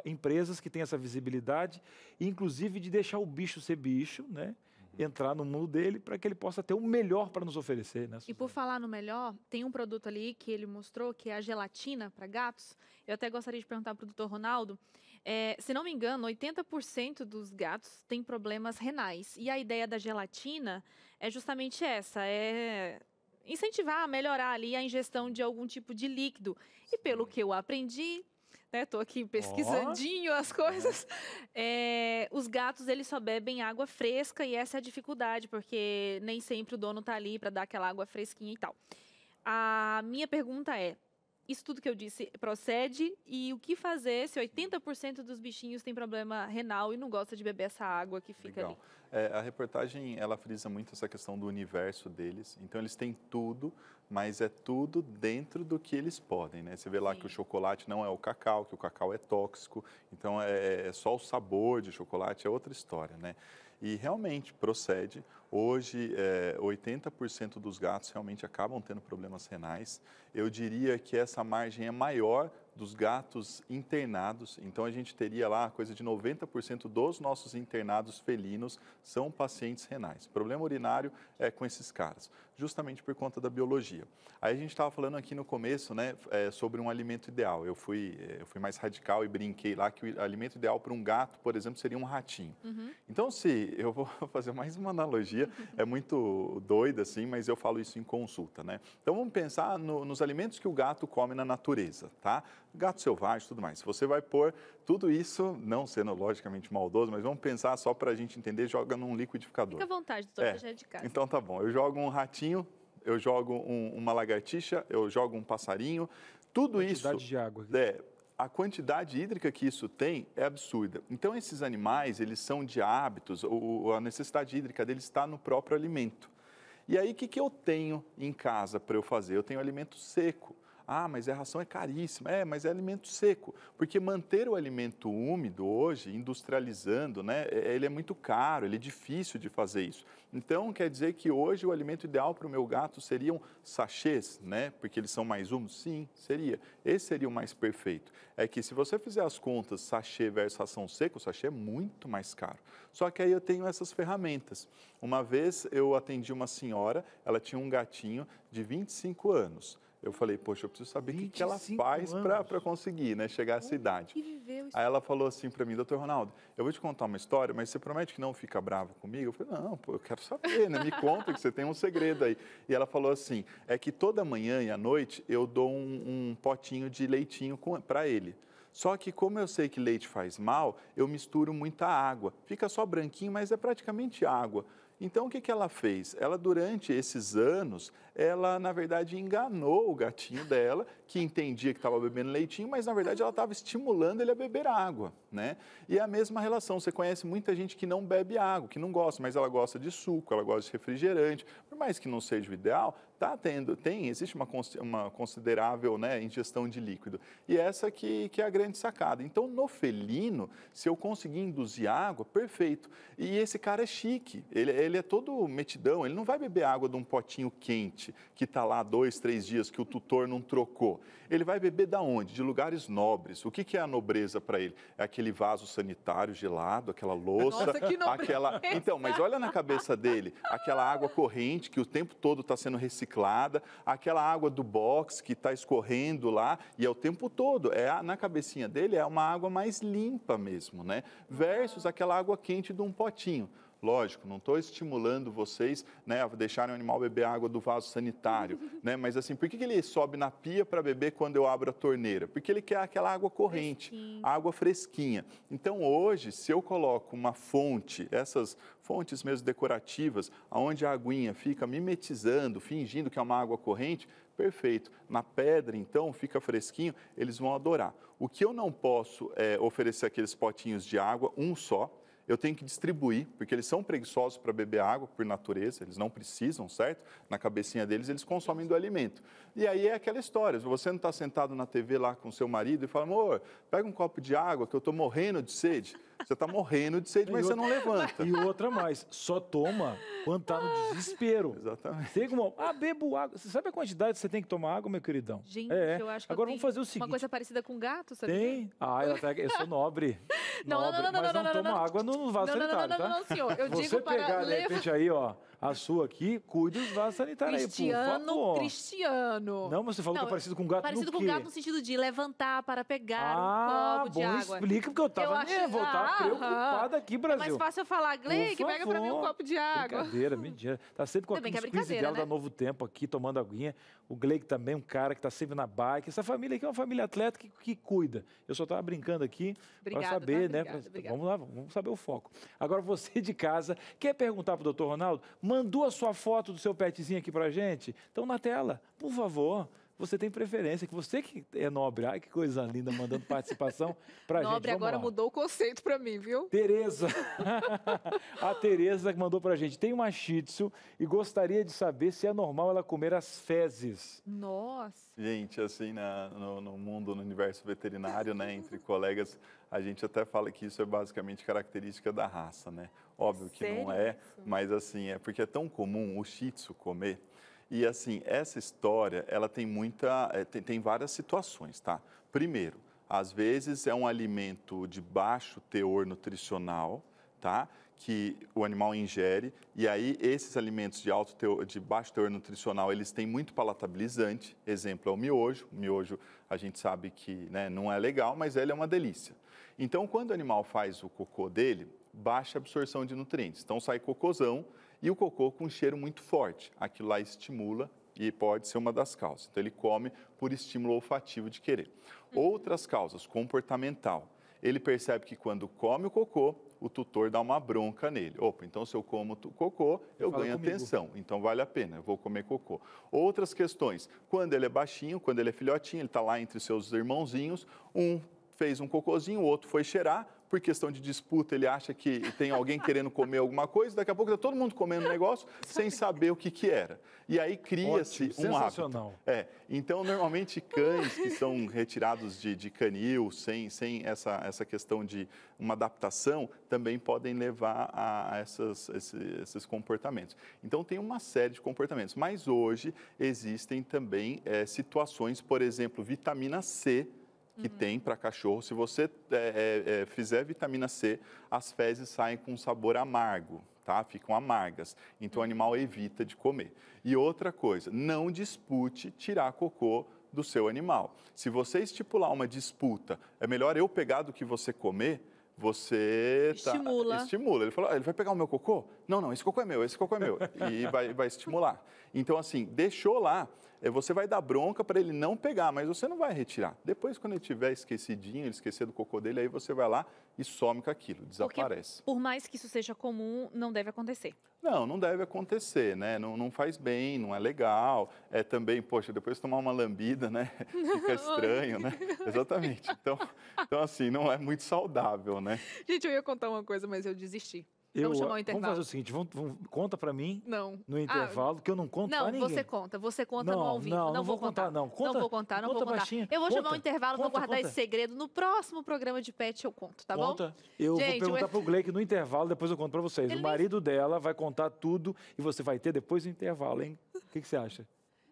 [SPEAKER 1] empresas que têm essa visibilidade, inclusive de deixar o bicho ser bicho, né? Entrar no mundo dele para que ele possa ter o melhor para nos oferecer, né?
[SPEAKER 2] E por falar no melhor, tem um produto ali que ele mostrou, que é a gelatina para gatos. Eu até gostaria de perguntar para o Dr. Ronaldo. Se não me engano, 80% dos gatos têm problemas renais. E a ideia da gelatina é justamente essa, é incentivar, melhorar ali a ingestão de algum tipo de líquido. E pelo que eu aprendi, né, tô aqui pesquisandinho as coisas, os gatos eles só bebem água fresca e essa é a dificuldade, porque nem sempre o dono tá ali para dar aquela água fresquinha e tal. A minha pergunta é, isso tudo que eu disse procede? E o que fazer se 80% dos bichinhos tem problema renal e não gosta de beber essa água que fica
[SPEAKER 3] Legal.
[SPEAKER 2] ali?
[SPEAKER 3] A reportagem, ela frisa muito essa questão do universo deles. Então, eles têm tudo, mas é tudo dentro do que eles podem, né? Você vê lá
[SPEAKER 2] Sim.
[SPEAKER 3] que o chocolate não é o cacau, que o cacau é tóxico. Então, é só o sabor de chocolate, é outra história, né? E realmente procede. Hoje, 80% dos gatos realmente acabam tendo problemas renais. Eu diria que essa margem é maior dos gatos internados. Então, a gente teria lá coisa de 90% dos nossos internados felinos são pacientes renais. Problema urinário é com esses caras, justamente por conta da biologia. Aí a gente estava falando aqui no começo, né, sobre um alimento ideal. Eu fui mais radical e brinquei lá que o alimento ideal para um gato, por exemplo, seria um ratinho. Então, se eu vou fazer mais uma analogia, é muito doida assim, mas eu falo isso em consulta, né? Então, vamos pensar nos alimentos que o gato come na natureza, tá? Gato selvagem e tudo mais. Você vai pôr tudo isso, não sendo logicamente maldoso, mas vamos pensar só para a gente entender, joga num liquidificador.
[SPEAKER 2] Fica à vontade, doutor, já é de casa.
[SPEAKER 3] Então tá bom, eu jogo um ratinho, eu jogo uma lagartixa, eu jogo um passarinho, tudo isso...
[SPEAKER 1] Quantidade de água.
[SPEAKER 3] A quantidade hídrica que isso tem é absurda. Então, esses animais, eles são de hábitos, a necessidade hídrica deles está no próprio alimento. E aí, o que eu tenho em casa para eu fazer? Eu tenho alimento seco. Ah, mas a ração é caríssima. Mas é alimento seco. Porque manter o alimento úmido hoje, industrializando, né, ele é muito caro, ele é difícil de fazer isso. Então, quer dizer que hoje o alimento ideal para o meu gato seriam sachês, né? Porque eles são mais úmidos? Sim, seria. Esse seria o mais perfeito. É que se você fizer as contas, sachê versus ração seca, o sachê é muito mais caro. Só que aí eu tenho essas ferramentas. Uma vez eu atendi uma senhora, ela tinha um gatinho de 25 anos. Eu falei, poxa, eu preciso saber o que ela faz para conseguir, né, chegar a essa idade. Aí ela falou assim para mim, doutor Ronaldo, eu vou te contar uma história, mas você promete que não fica bravo comigo? Eu falei, não, pô, eu quero saber, né? Me conta que você tem um segredo aí. E ela falou assim, é que toda manhã e à noite eu dou um potinho de leitinho para ele. Só que como eu sei que leite faz mal, eu misturo muita água. Fica só branquinho, mas é praticamente água. Então, o que ela fez? Ela, durante esses anos, ela, na verdade, enganou o gatinho dela, que entendia que estava bebendo leitinho, mas, na verdade, ela estava estimulando ele a beber água, né? E é a mesma relação. Você conhece muita gente que não bebe água, que não gosta, mas ela gosta de suco, ela gosta de refrigerante. Por mais que não seja o ideal, existe uma considerável, né, ingestão de líquido. E essa que é a grande sacada. Então, no felino, se eu conseguir induzir água, perfeito. E esse cara é chique, ele é todo metidão, ele não vai beber água de um potinho quente, que está lá 2, 3 dias, que o tutor não trocou. Ele vai beber da onde? De lugares nobres. O que é a nobreza para ele? É aquele vaso sanitário gelado, aquela louça.
[SPEAKER 2] Nossa, que nobreza!
[SPEAKER 3] Então, mas olha na cabeça dele, aquela água corrente que o tempo todo está sendo reciclada, aquela água do box que está escorrendo lá, e é o tempo todo. Na cabecinha dele é uma água mais limpa mesmo, né? Versus aquela água quente de um potinho. Lógico, não estou estimulando vocês, né, a deixarem o animal beber água do vaso sanitário, né? Mas assim, por que ele sobe na pia para beber quando eu abro a torneira? Porque ele quer aquela água corrente, água fresquinha. Então hoje, se eu coloco uma fonte, essas fontes mesmo decorativas, onde a aguinha fica mimetizando, fingindo que é uma água corrente, perfeito. Na pedra, então, fica fresquinho, eles vão adorar. O que eu não posso oferecer aqueles potinhos de água, um só. Eu tenho que distribuir, porque eles são preguiçosos para beber água por natureza, eles não precisam, certo? Na cabecinha deles, eles consomem do alimento. E aí é aquela história, você não está sentado na TV lá com seu marido e fala, amor, pega um copo de água que eu estou morrendo de sede. Você está morrendo de sede, mas você não levanta.
[SPEAKER 1] E outra mais, só toma quando está no desespero.
[SPEAKER 3] Exatamente.
[SPEAKER 1] Tem como, bebo água. Você sabe a quantidade que você tem que tomar água, meu queridão?
[SPEAKER 2] Gente, eu acho que
[SPEAKER 1] agora vamos fazer o seguinte.
[SPEAKER 2] Uma coisa parecida com gato, sabe?
[SPEAKER 1] Tem? Eu sou nobre.
[SPEAKER 2] Não,
[SPEAKER 1] mas não toma água no vaso sanitário, tá?
[SPEAKER 2] Não, senhor. Eu digo
[SPEAKER 1] você pegar, de repente, aí, ó, a sua aqui, cuide dos vasos sanitários aí, por favor.
[SPEAKER 2] Cristiano.
[SPEAKER 1] Não, mas você falou que é parecido com gato
[SPEAKER 2] parecido
[SPEAKER 1] no quê?
[SPEAKER 2] com gato no sentido de levantar para pegar um copo de água.
[SPEAKER 1] Explica, porque eu tava preocupada aqui, Brasil.
[SPEAKER 2] É mais fácil eu falar, Gley, que pega pra mim um copo de água.
[SPEAKER 1] Brincadeira, mentira. Tá sempre com aquele quiz dela da Novo Tempo aqui, tomando aguinha. O Gley também, um cara que tá sempre na bike. Essa família aqui é uma família atleta que cuida. Eu só tava brincando aqui para saber, né? Vamos lá, vamos saber o foco. Agora, você de casa, quer perguntar pro doutor Ronaldo? Mandou a sua foto do seu petzinho aqui pra gente? Então, na tela, por favor. você tem preferência, que você que é nobre. Ai, que coisa linda, mandando participação pra gente.
[SPEAKER 2] Nobre
[SPEAKER 1] Vamos
[SPEAKER 2] agora
[SPEAKER 1] lá.
[SPEAKER 2] mudou o conceito pra mim, viu?
[SPEAKER 1] Tereza, a Tereza que mandou pra gente, tem uma Shih Tzu e gostaria de saber se é normal ela comer as fezes.
[SPEAKER 2] Nossa.
[SPEAKER 3] Gente, assim, no mundo, no universo veterinário, né, entre colegas, a gente até fala que isso é basicamente característica da raça, né? Óbvio que não é, mas assim, é porque é tão comum o Shih Tzu comer. E assim, essa história, ela tem tem várias situações, tá? Primeiro, às vezes é um alimento de baixo teor nutricional, tá? Que o animal ingere, e aí esses alimentos de baixo teor nutricional, eles têm muito palatabilizante. Exemplo é o miojo. O miojo, a gente sabe que, né, não é legal, mas ele é uma delícia. Então, quando o animal faz o cocô dele, baixa a absorção de nutrientes. Então, sai cocôzão e o cocô com um cheiro muito forte. Aquilo lá estimula e pode ser uma das causas. Então, ele come por estímulo olfativo de querer. Outras causas, comportamental. Ele percebe que quando come o cocô, o tutor dá uma bronca nele. Opa, então se eu como cocô, eu ganho atenção, então vale a pena, eu vou comer cocô. Outras questões, quando ele é baixinho, quando ele é filhotinho, ele está lá entre seus irmãozinhos, um fez um cocôzinho, o outro foi cheirar, por questão de disputa, ele acha que tem alguém querendo comer alguma coisa, daqui a pouco está todo mundo comendo um negócio sem saber o que era. E aí cria-se um hábito. Então, normalmente, cães que são retirados de canil, sem essa questão de uma adaptação, também podem levar a esses comportamentos. Então, tem uma série de comportamentos. Mas hoje existem também situações, por exemplo, vitamina C, que tem para cachorro. Se você fizer vitamina C, as fezes saem com um sabor amargo, tá? Ficam amargas. Então, o animal evita de comer. E outra coisa, não dispute tirar cocô do seu animal. Se você estipular uma disputa, é melhor eu pegar do que você comer, você estimula. Ele falou, ele vai pegar o meu cocô? Não, esse cocô é meu, esse cocô é meu. E vai estimular. Então, assim, deixou lá, você vai dar bronca para ele não pegar, mas você não vai retirar. Depois, quando ele tiver esquecidinho, ele esquecer do cocô dele, aí você vai lá e some com aquilo, desaparece.
[SPEAKER 2] Porque, por mais que isso seja comum, não deve acontecer.
[SPEAKER 3] Não deve acontecer, né? Não faz bem, não é legal. Também, poxa, depois de tomar uma lambida, né? Fica estranho, né? Exatamente. Então, assim, não é muito saudável, né?
[SPEAKER 2] Gente, eu ia contar uma coisa, mas eu desisti. Vamos chamar o intervalo.
[SPEAKER 1] Vamos fazer o seguinte, conta pra mim no intervalo, que eu não conto pra ninguém.
[SPEAKER 2] Não, você conta no ao vivo. Não vou contar. Não vou contar.
[SPEAKER 1] Baixinho.
[SPEAKER 2] Eu vou chamar o intervalo, vou guardar esse segredo. No próximo programa de pet eu conto, tá bom?
[SPEAKER 1] Eu vou perguntar pro Gleick no intervalo, depois eu conto pra vocês. O marido dela vai contar tudo e você vai ter depois do intervalo, hein? O que você acha?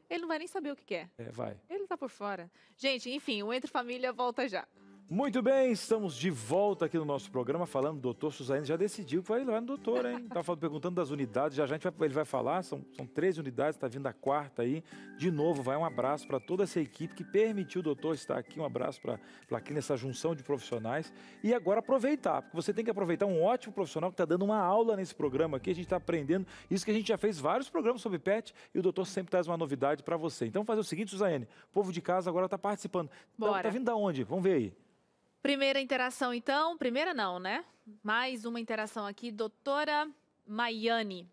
[SPEAKER 2] Ele não vai nem saber o que é.
[SPEAKER 1] Vai.
[SPEAKER 2] Ele tá por fora. Gente, enfim, o Entre Família volta já.
[SPEAKER 1] Muito bem, estamos de volta aqui no nosso programa falando do doutor Suzane. Já decidiu que vai lá no doutor, hein? Estava perguntando das unidades, já ele vai falar, são 13 unidades, está vindo a quarta aí. De novo, vai um abraço para toda essa equipe que permitiu o doutor estar aqui, um abraço para aqui nessa junção de profissionais. E agora aproveitar, porque você tem que aproveitar um ótimo profissional que está dando uma aula nesse programa aqui, a gente está aprendendo, isso que a gente já fez vários programas sobre pet e o doutor sempre traz uma novidade para você. Então, vamos fazer o seguinte, Suzane, o povo de casa agora está participando. Tá vindo da onde? Vamos ver aí.
[SPEAKER 2] Primeira interação, então. Primeira não, né? Mais uma interação aqui. Doutora Maiane.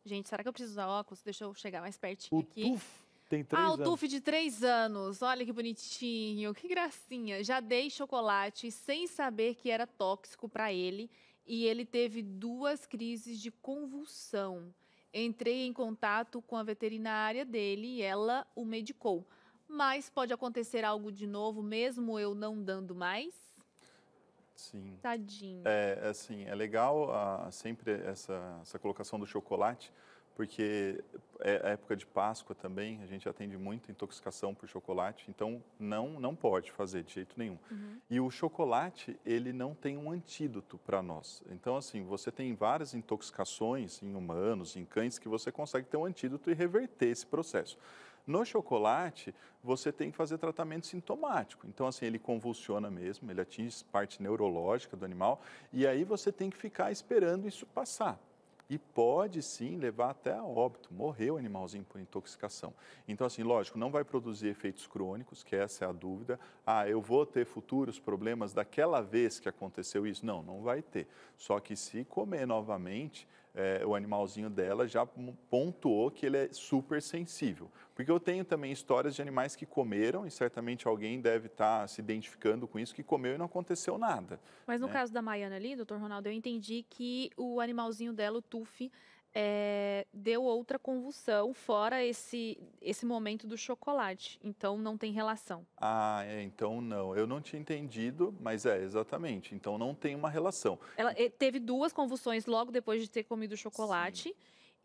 [SPEAKER 2] Gente, será que eu preciso usar óculos? Deixa eu chegar mais pertinho aqui.
[SPEAKER 1] O Tuf tem 3 anos.
[SPEAKER 2] O Tuf de 3 anos. Olha que bonitinho, que gracinha. Já dei chocolate sem saber que era tóxico para ele. E ele teve 2 crises de convulsão. Entrei em contato com a veterinária dele e ela o medicou. Mas pode acontecer algo de novo, mesmo eu não dando mais?
[SPEAKER 3] Sim.
[SPEAKER 2] Tadinho.
[SPEAKER 3] Assim, é legal sempre essa colocação do chocolate, porque é época de Páscoa também, a gente atende muita intoxicação por chocolate, então não pode fazer de jeito nenhum. E o chocolate, ele não tem um antídoto para nós. Então, assim, você tem várias intoxicações em humanos, em cães, que você consegue ter um antídoto e reverter esse processo. No chocolate, você tem que fazer tratamento sintomático. Então, assim, ele convulsiona mesmo, ele atinge parte neurológica do animal, e aí você tem que ficar esperando isso passar. E pode, sim, levar até a óbito, morrer o animalzinho por intoxicação. Então, assim, lógico, não vai produzir efeitos crônicos, que essa é a dúvida. Eu vou ter futuros problemas daquela vez que aconteceu isso? Não vai ter. Só que se comer novamente, o animalzinho dela já pontuou que ele é super sensível. Porque eu tenho também histórias de animais que comeram, e certamente alguém deve estar se identificando com isso, que comeu e não aconteceu nada.
[SPEAKER 2] Mas no
[SPEAKER 3] né?
[SPEAKER 2] caso da Maiana ali, doutor Ronaldo, eu entendi que o animalzinho dela, o Tufi, deu outra convulsão, fora esse momento do chocolate. Então, não tem relação.
[SPEAKER 3] Então não. Eu não tinha entendido, mas exatamente. Então não tem uma relação.
[SPEAKER 2] Ela teve 2 convulsões logo depois de ter comido o chocolate.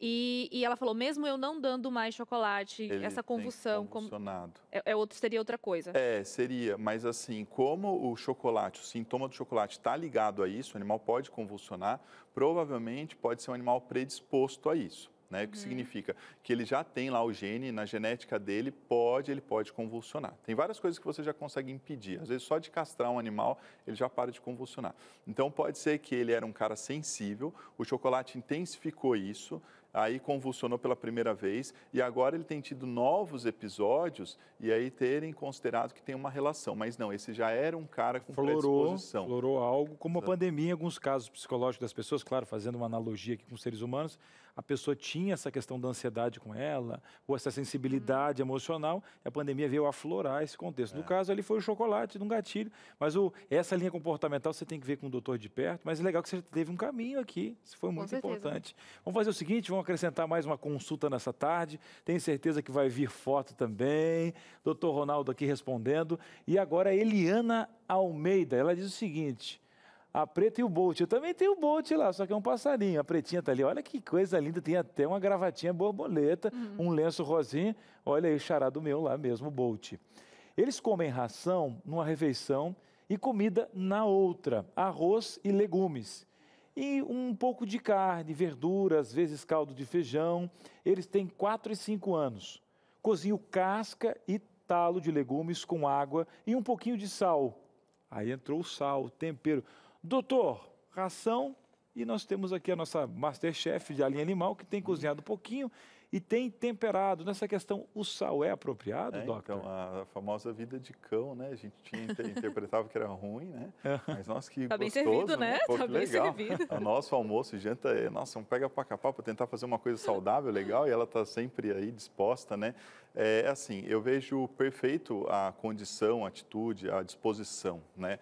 [SPEAKER 2] E ela falou, mesmo eu não dando mais chocolate,
[SPEAKER 3] Ele
[SPEAKER 2] essa
[SPEAKER 3] tem
[SPEAKER 2] convulsão
[SPEAKER 3] convulsionado.
[SPEAKER 2] seria outra coisa.
[SPEAKER 3] Seria, mas assim, como o chocolate, o sintoma do chocolate está ligado a isso, o animal pode convulsionar, provavelmente pode ser um animal predisposto a isso. Né? O que significa que ele já tem lá o gene, na genética dele, ele pode convulsionar. Tem várias coisas que você já consegue impedir. Às vezes, só de castrar um animal, ele já para de convulsionar. Então, pode ser que ele era um cara sensível, o chocolate intensificou isso, aí convulsionou pela primeira vez, e agora ele tem tido novos episódios, e aí terem considerado que tem uma relação. Mas não, esse já era um cara com predisposição.
[SPEAKER 1] Florou algo, como a pandemia em alguns casos psicológicos das pessoas, claro, fazendo uma analogia aqui com os seres humanos, a pessoa tinha essa questão da ansiedade com ela, ou essa sensibilidade emocional, e a pandemia veio aflorar esse contexto. No caso ali foi o chocolate, num gatilho, mas essa linha comportamental você tem que ver com o doutor de perto, mas é legal que você teve um caminho aqui, isso foi muito importante. Vamos fazer o seguinte, vamos acrescentar mais uma consulta nessa tarde, tenho certeza que vai vir foto também, doutor Ronaldo aqui respondendo, e agora a Eliana Almeida, ela diz o seguinte: a Preta e o Bolt. Eu também tenho o Bolt lá, só que é um passarinho. A Pretinha tá ali. Olha que coisa linda. Tem até uma gravatinha borboleta, um lenço rosinha. Olha aí o xará do meu lá mesmo, o Bolt. Eles comem ração numa refeição e comida na outra. Arroz e legumes. E um pouco de carne, verdura, às vezes caldo de feijão. Eles têm 4 e 5 anos. Cozinho casca e talo de legumes com água e um pouquinho de sal. Aí entrou o sal, o tempero. Doutor, ração, e nós temos aqui a nossa Masterchef de linha animal, que tem cozinhado um pouquinho e tem temperado. Nessa questão, o sal é apropriado, doctor?
[SPEAKER 3] Então, a famosa vida de cão, né? A gente interpretava que era ruim, né? Mas, nossa, que
[SPEAKER 2] tá
[SPEAKER 3] gostoso,
[SPEAKER 2] bem servido, né?
[SPEAKER 3] Pô,
[SPEAKER 2] tá
[SPEAKER 3] que
[SPEAKER 2] bem
[SPEAKER 3] legal.
[SPEAKER 2] servido.
[SPEAKER 3] O nosso almoço e janta um pega pra capar para tentar fazer uma coisa saudável, legal, e ela está sempre aí disposta, né? Assim, eu vejo perfeito a condição, a atitude, a disposição, né?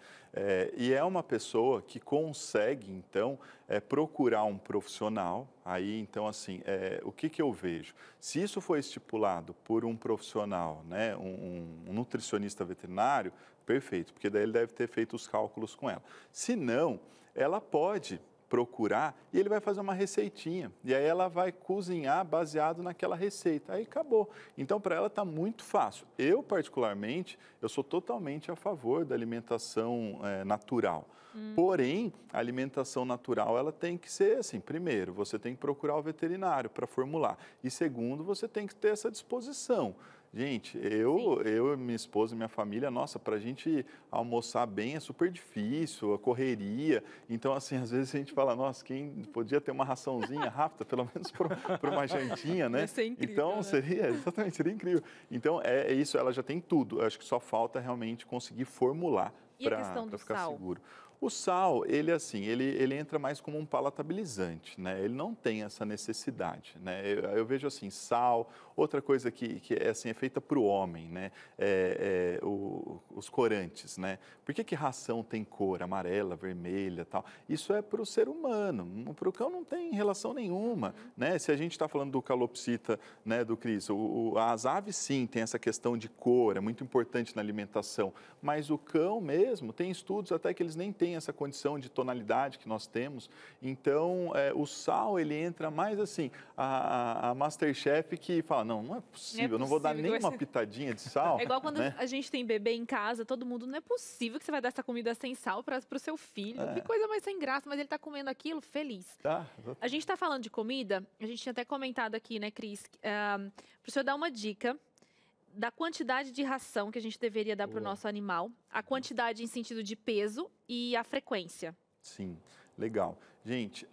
[SPEAKER 3] E é uma pessoa que consegue, então, procurar um profissional. Aí, então, assim, o que eu vejo? Se isso for estipulado por um profissional, né, um nutricionista veterinário, perfeito, porque daí ele deve ter feito os cálculos com ela. Se não, ela pode procurar e ele vai fazer uma receitinha. E aí ela vai cozinhar baseado naquela receita. Aí acabou. Então, para ela está muito fácil. Eu, particularmente, eu sou totalmente a favor da alimentação natural. Porém, a alimentação natural, ela tem que ser assim, primeiro, você tem que procurar o veterinário para formular. E segundo, você tem que ter essa disposição. Gente, minha esposa e minha família, nossa, para a gente almoçar bem é super difícil, a correria. Então, assim, às vezes a gente fala, nossa, quem podia ter uma raçãozinha rápida, pelo menos para uma jantinha, né?
[SPEAKER 2] Ia ser incrível,
[SPEAKER 3] então,
[SPEAKER 2] né?
[SPEAKER 3] seria incrível. Então, é isso, ela já tem tudo. Eu acho que só falta realmente conseguir formular para ficar seguro. O sal, ele entra mais como um palatabilizante, né? Ele não tem essa necessidade, né? Eu vejo assim, sal, outra coisa que é feita para o homem, né? Os corantes, né? Por que ração tem cor amarela, vermelha, tal? Isso é para o ser humano, para o cão não tem relação nenhuma, né? Se a gente está falando do calopsita, né, do Cris, as aves sim tem essa questão de cor, é muito importante na alimentação, mas o cão mesmo, tem estudos até que eles nem têm essa condição de tonalidade que nós temos. Então, o sal, ele entra mais assim, a Masterchef que fala, não é possível, eu não vou dar nem uma pitadinha de sal.
[SPEAKER 2] É igual quando
[SPEAKER 3] né?
[SPEAKER 2] a gente tem bebê em casa, todo mundo, não é possível que você vai dar essa comida sem sal para o seu filho. Que coisa mais sem graça, mas ele está comendo aquilo feliz. A gente está falando de comida, a gente tinha até comentado aqui, né, Cris, para o senhor dar uma dica da quantidade de ração que a gente deveria dar para o nosso animal, a quantidade em sentido de peso e a frequência.
[SPEAKER 3] Sim, legal. Gente,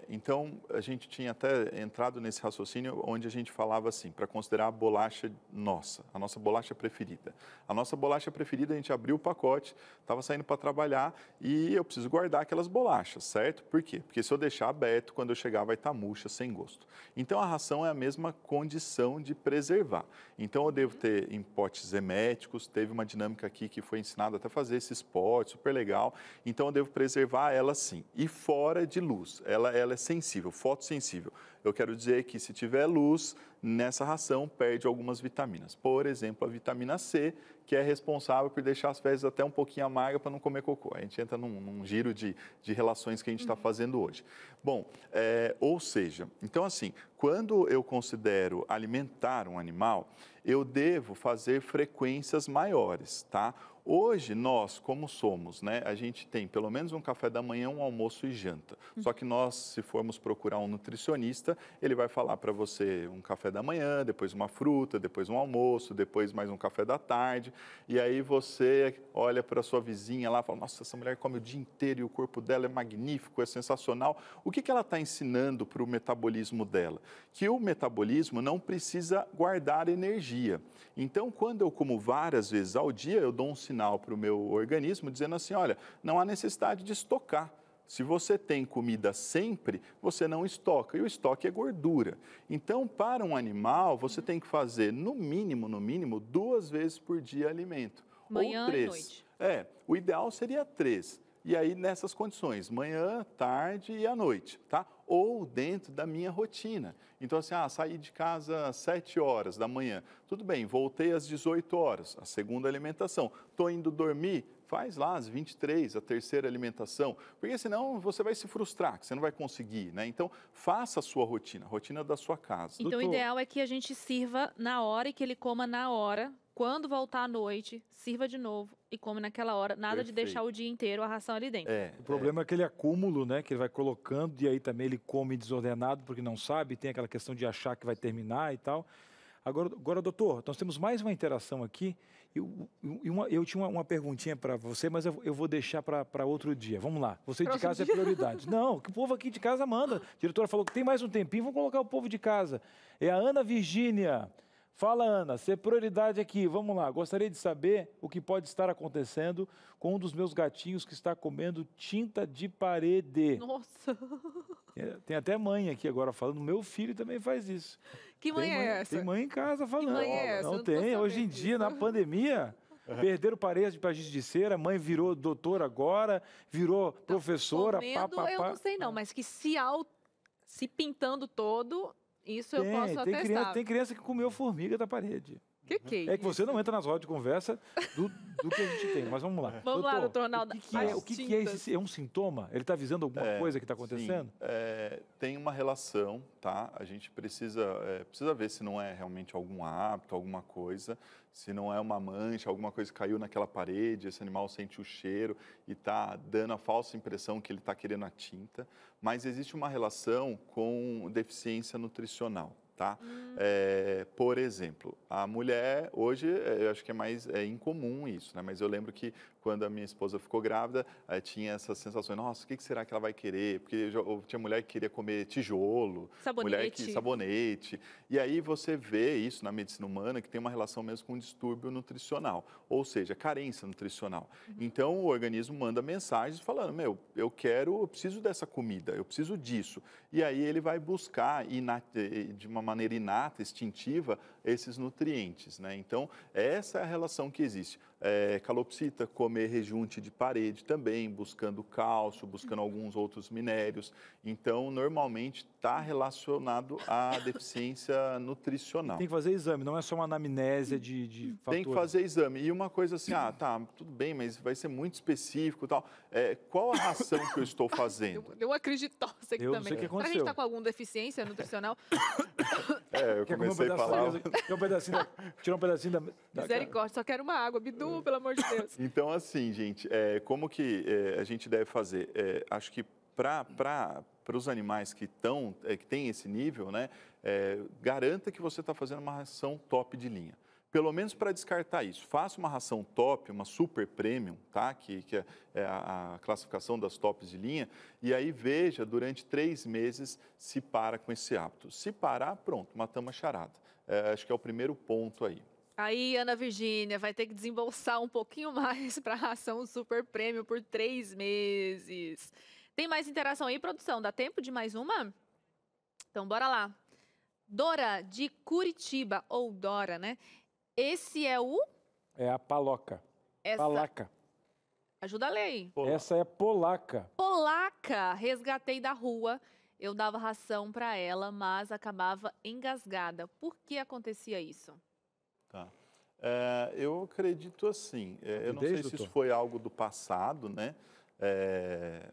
[SPEAKER 3] então a gente tinha até entrado nesse raciocínio onde a gente falava assim, para considerar a bolacha nossa, a nossa bolacha preferida. A nossa bolacha preferida, a gente abriu o pacote, estava saindo para trabalhar e eu preciso guardar aquelas bolachas, certo? Por quê? Porque se eu deixar aberto, quando eu chegar vai estar murcha, sem gosto. Então a ração é a mesma condição de preservar. Então eu devo ter em potes herméticos, teve uma dinâmica aqui que foi ensinada até a fazer esses potes, super legal. Então eu devo preservar ela sim. E fora de luz, ela é sensível, fotossensível. Eu quero dizer que se tiver luz nessa ração, perde algumas vitaminas. Por exemplo, a vitamina C, que é responsável por deixar as fezes até um pouquinho amargas para não comer cocô. A gente entra num giro de relações que a gente está fazendo hoje. Bom, ou seja, então assim, quando eu considero alimentar um animal, eu devo fazer frequências maiores, tá? Hoje, nós, como somos, né, a gente tem pelo menos um café da manhã, um almoço e janta. Só que nós, se formos procurar um nutricionista, ele vai falar para você um café da manhã, depois uma fruta, depois um almoço, depois mais um café da tarde. E aí você olha para sua vizinha lá e fala, nossa, essa mulher come o dia inteiro e o corpo dela é magnífico, é sensacional. O que ela está ensinando para o metabolismo dela? Que o metabolismo não precisa guardar energia. Então, quando eu como várias vezes ao dia, eu dou um sinal para o meu organismo dizendo assim, olha, não há necessidade de estocar. Se você tem comida sempre, você não estoca, e o estoque é gordura. Então, para um animal, você tem que fazer, no mínimo, 2 vezes por dia alimento.
[SPEAKER 2] Manhã
[SPEAKER 3] ou 3.
[SPEAKER 2] e noite.
[SPEAKER 3] O ideal seria 3. E aí, nessas condições, manhã, tarde e à noite, tá? Ou dentro da minha rotina. Então, assim, saí de casa às 7 horas da manhã. Tudo bem, voltei às 18 horas, a segunda alimentação. Estou indo dormir, faz lá às 23, a terceira alimentação. Porque senão você vai se frustrar, que você não vai conseguir, né? Então, faça a sua rotina, a rotina da sua casa.
[SPEAKER 2] Então, o ideal é que a gente sirva na hora e que ele coma na hora. Quando voltar à noite, sirva de novo e come naquela hora. Nada de deixar o dia inteiro a ração ali dentro.
[SPEAKER 1] O problema é aquele acúmulo, né? Que ele vai colocando e aí também ele come desordenado porque não sabe. Tem aquela questão de achar que vai terminar e tal. Agora, doutor, nós temos mais uma interação aqui. Eu tinha uma perguntinha para você, mas eu vou deixar para outro dia. Vamos lá. Você de casa é prioridade. Não, que o povo aqui de casa manda. A diretora falou que tem mais um tempinho, vamos colocar o povo de casa. É a Ana Virgínia. Fala, Ana, ser prioridade aqui. Vamos lá. Gostaria de saber o que pode estar acontecendo com um dos meus gatinhos que está comendo tinta de parede.
[SPEAKER 2] Nossa!
[SPEAKER 1] Tem até mãe aqui agora falando. Meu filho também faz isso.
[SPEAKER 2] Que mãe é essa?
[SPEAKER 1] Tem mãe em casa falando.
[SPEAKER 2] Que mãe é essa?
[SPEAKER 1] Não tem. Hoje em dia, na pandemia, perderam parede para giz de cera. A mãe virou doutora agora, virou professora.
[SPEAKER 2] Eu não sei não, mas que se pintando todo... Isso eu posso atestar.
[SPEAKER 1] Tem criança que comeu formiga da parede.
[SPEAKER 2] Que é isso?
[SPEAKER 1] É que você não entra nas rodas de conversa do que a gente tem, mas vamos lá.
[SPEAKER 2] Vamos lá, doutor Ronaldo.
[SPEAKER 1] O que é esse? É um sintoma? Ele está avisando alguma coisa que está acontecendo?
[SPEAKER 3] Sim, tem uma relação, tá? A gente precisa ver se não é realmente algum hábito, alguma coisa, se não é uma mancha, alguma coisa que caiu naquela parede, esse animal sente o cheiro e está dando a falsa impressão que ele está querendo a tinta, mas existe uma relação com deficiência nutricional. Tá? Por exemplo, a mulher, hoje, eu acho que é mais incomum isso, né? Mas eu lembro que quando a minha esposa ficou grávida, tinha essa sensação, nossa, o que será que ela vai querer? Porque tinha mulher que queria comer tijolo, sabonete. E aí você vê isso na medicina humana, que tem uma relação mesmo com distúrbio nutricional, ou seja, carência nutricional. Então, o organismo manda mensagens falando, eu preciso dessa comida, eu preciso disso. E aí ele vai buscar, de uma maneira inata, instintiva, esses nutrientes, né? Então, essa é a relação que existe. Calopsita, comer rejunte de parede também, buscando cálcio, buscando alguns outros minérios. Então, normalmente está relacionado à deficiência nutricional.
[SPEAKER 1] Tem que fazer exame, não é só uma anamnésia de fatores.
[SPEAKER 3] Tem que fazer exame. E uma coisa assim, tá, tudo bem, mas vai ser muito específico e tal. Qual a ração que eu estou fazendo?
[SPEAKER 2] Deu uma crise de tosse aqui também.
[SPEAKER 1] Não sei o que aconteceu.
[SPEAKER 2] Será que a gente está com alguma deficiência nutricional?
[SPEAKER 3] Eu comecei a falar.
[SPEAKER 1] Tirar um pedacinho da
[SPEAKER 2] Misericórdia, só quero uma água, Bidu, pelo amor de Deus.
[SPEAKER 3] Então, assim, gente, como que a gente deve fazer? Acho que para os animais que têm esse nível, né, garanta que você está fazendo uma ração top de linha. pelo menos para descartar isso, faça uma ração top, uma super premium, tá? Que é a classificação das tops de linha, e aí veja durante 3 meses se para com esse hábito. Se parar, pronto, matamos a charada. Acho que é o primeiro ponto aí.
[SPEAKER 2] Aí, Ana Virgínia, vai ter que desembolsar um pouquinho mais para a ração Super Prêmio por 3 meses. Tem mais interação aí, produção? Dá tempo de mais uma? Então, bora lá. Dora, de Curitiba, ou Dora, né? Esse é o...
[SPEAKER 1] É a paloca. Palaca.
[SPEAKER 2] Ajuda a ler aí.
[SPEAKER 1] Essa é polaca.
[SPEAKER 2] Polaca, resgatei da rua. Eu dava ração para ela, mas acabava engasgada. Por que acontecia isso?
[SPEAKER 3] Tá. Eu acredito assim, eu não sei
[SPEAKER 1] Desde,
[SPEAKER 3] se isso
[SPEAKER 1] doutor?
[SPEAKER 3] foi algo do passado, né?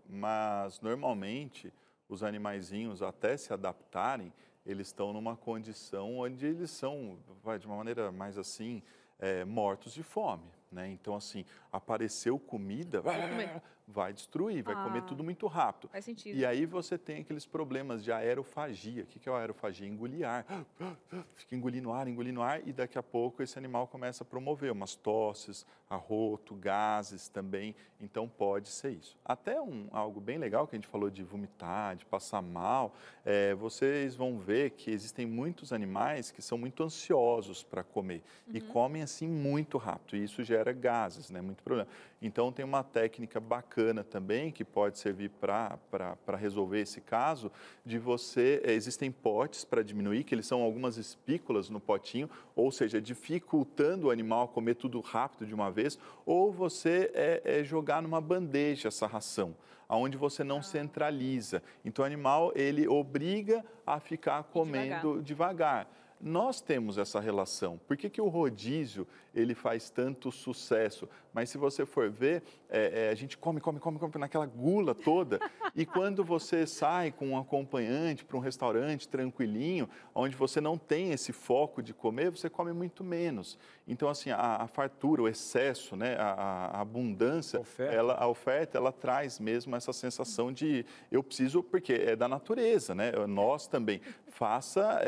[SPEAKER 3] Mas normalmente os animaizinhos, até se adaptarem, eles estão numa condição onde eles são, de uma maneira mais assim, mortos de fome, né? Então, assim, apareceu comida, vai destruir, vai comer tudo muito rápido.
[SPEAKER 2] Faz sentido.
[SPEAKER 3] E aí você tem aqueles problemas de aerofagia. O que é a aerofagia? Engolir ar. Fica engolindo ar, e daqui a pouco esse animal começa a promover umas tosses, arroto, gases também. Então pode ser isso. Até algo bem legal que a gente falou de vomitar, de passar mal, vocês vão ver que existem muitos animais que são muito ansiosos para comer e comem assim muito rápido. E isso gera gases, né? Muito problema. Então tem uma técnica bacana também que pode servir para resolver esse caso, de existem potes para diminuir, que eles são algumas espículas no potinho, ou seja, dificultando o animal a comer tudo rápido de uma vez, ou você jogar numa bandeja essa ração, onde você não centraliza. Então o animal, ele obriga a ficar comendo devagar. Nós temos essa relação. Por que o rodízio ele faz tanto sucesso? Mas se você for ver, a gente come naquela gula toda. E quando você sai com um acompanhante para um restaurante tranquilinho, onde você não tem esse foco de comer, você come muito menos. Então, assim, a fartura, o excesso, né, a abundância, a oferta, ela traz mesmo essa sensação de eu preciso, porque é da natureza, né? Nós também. Faça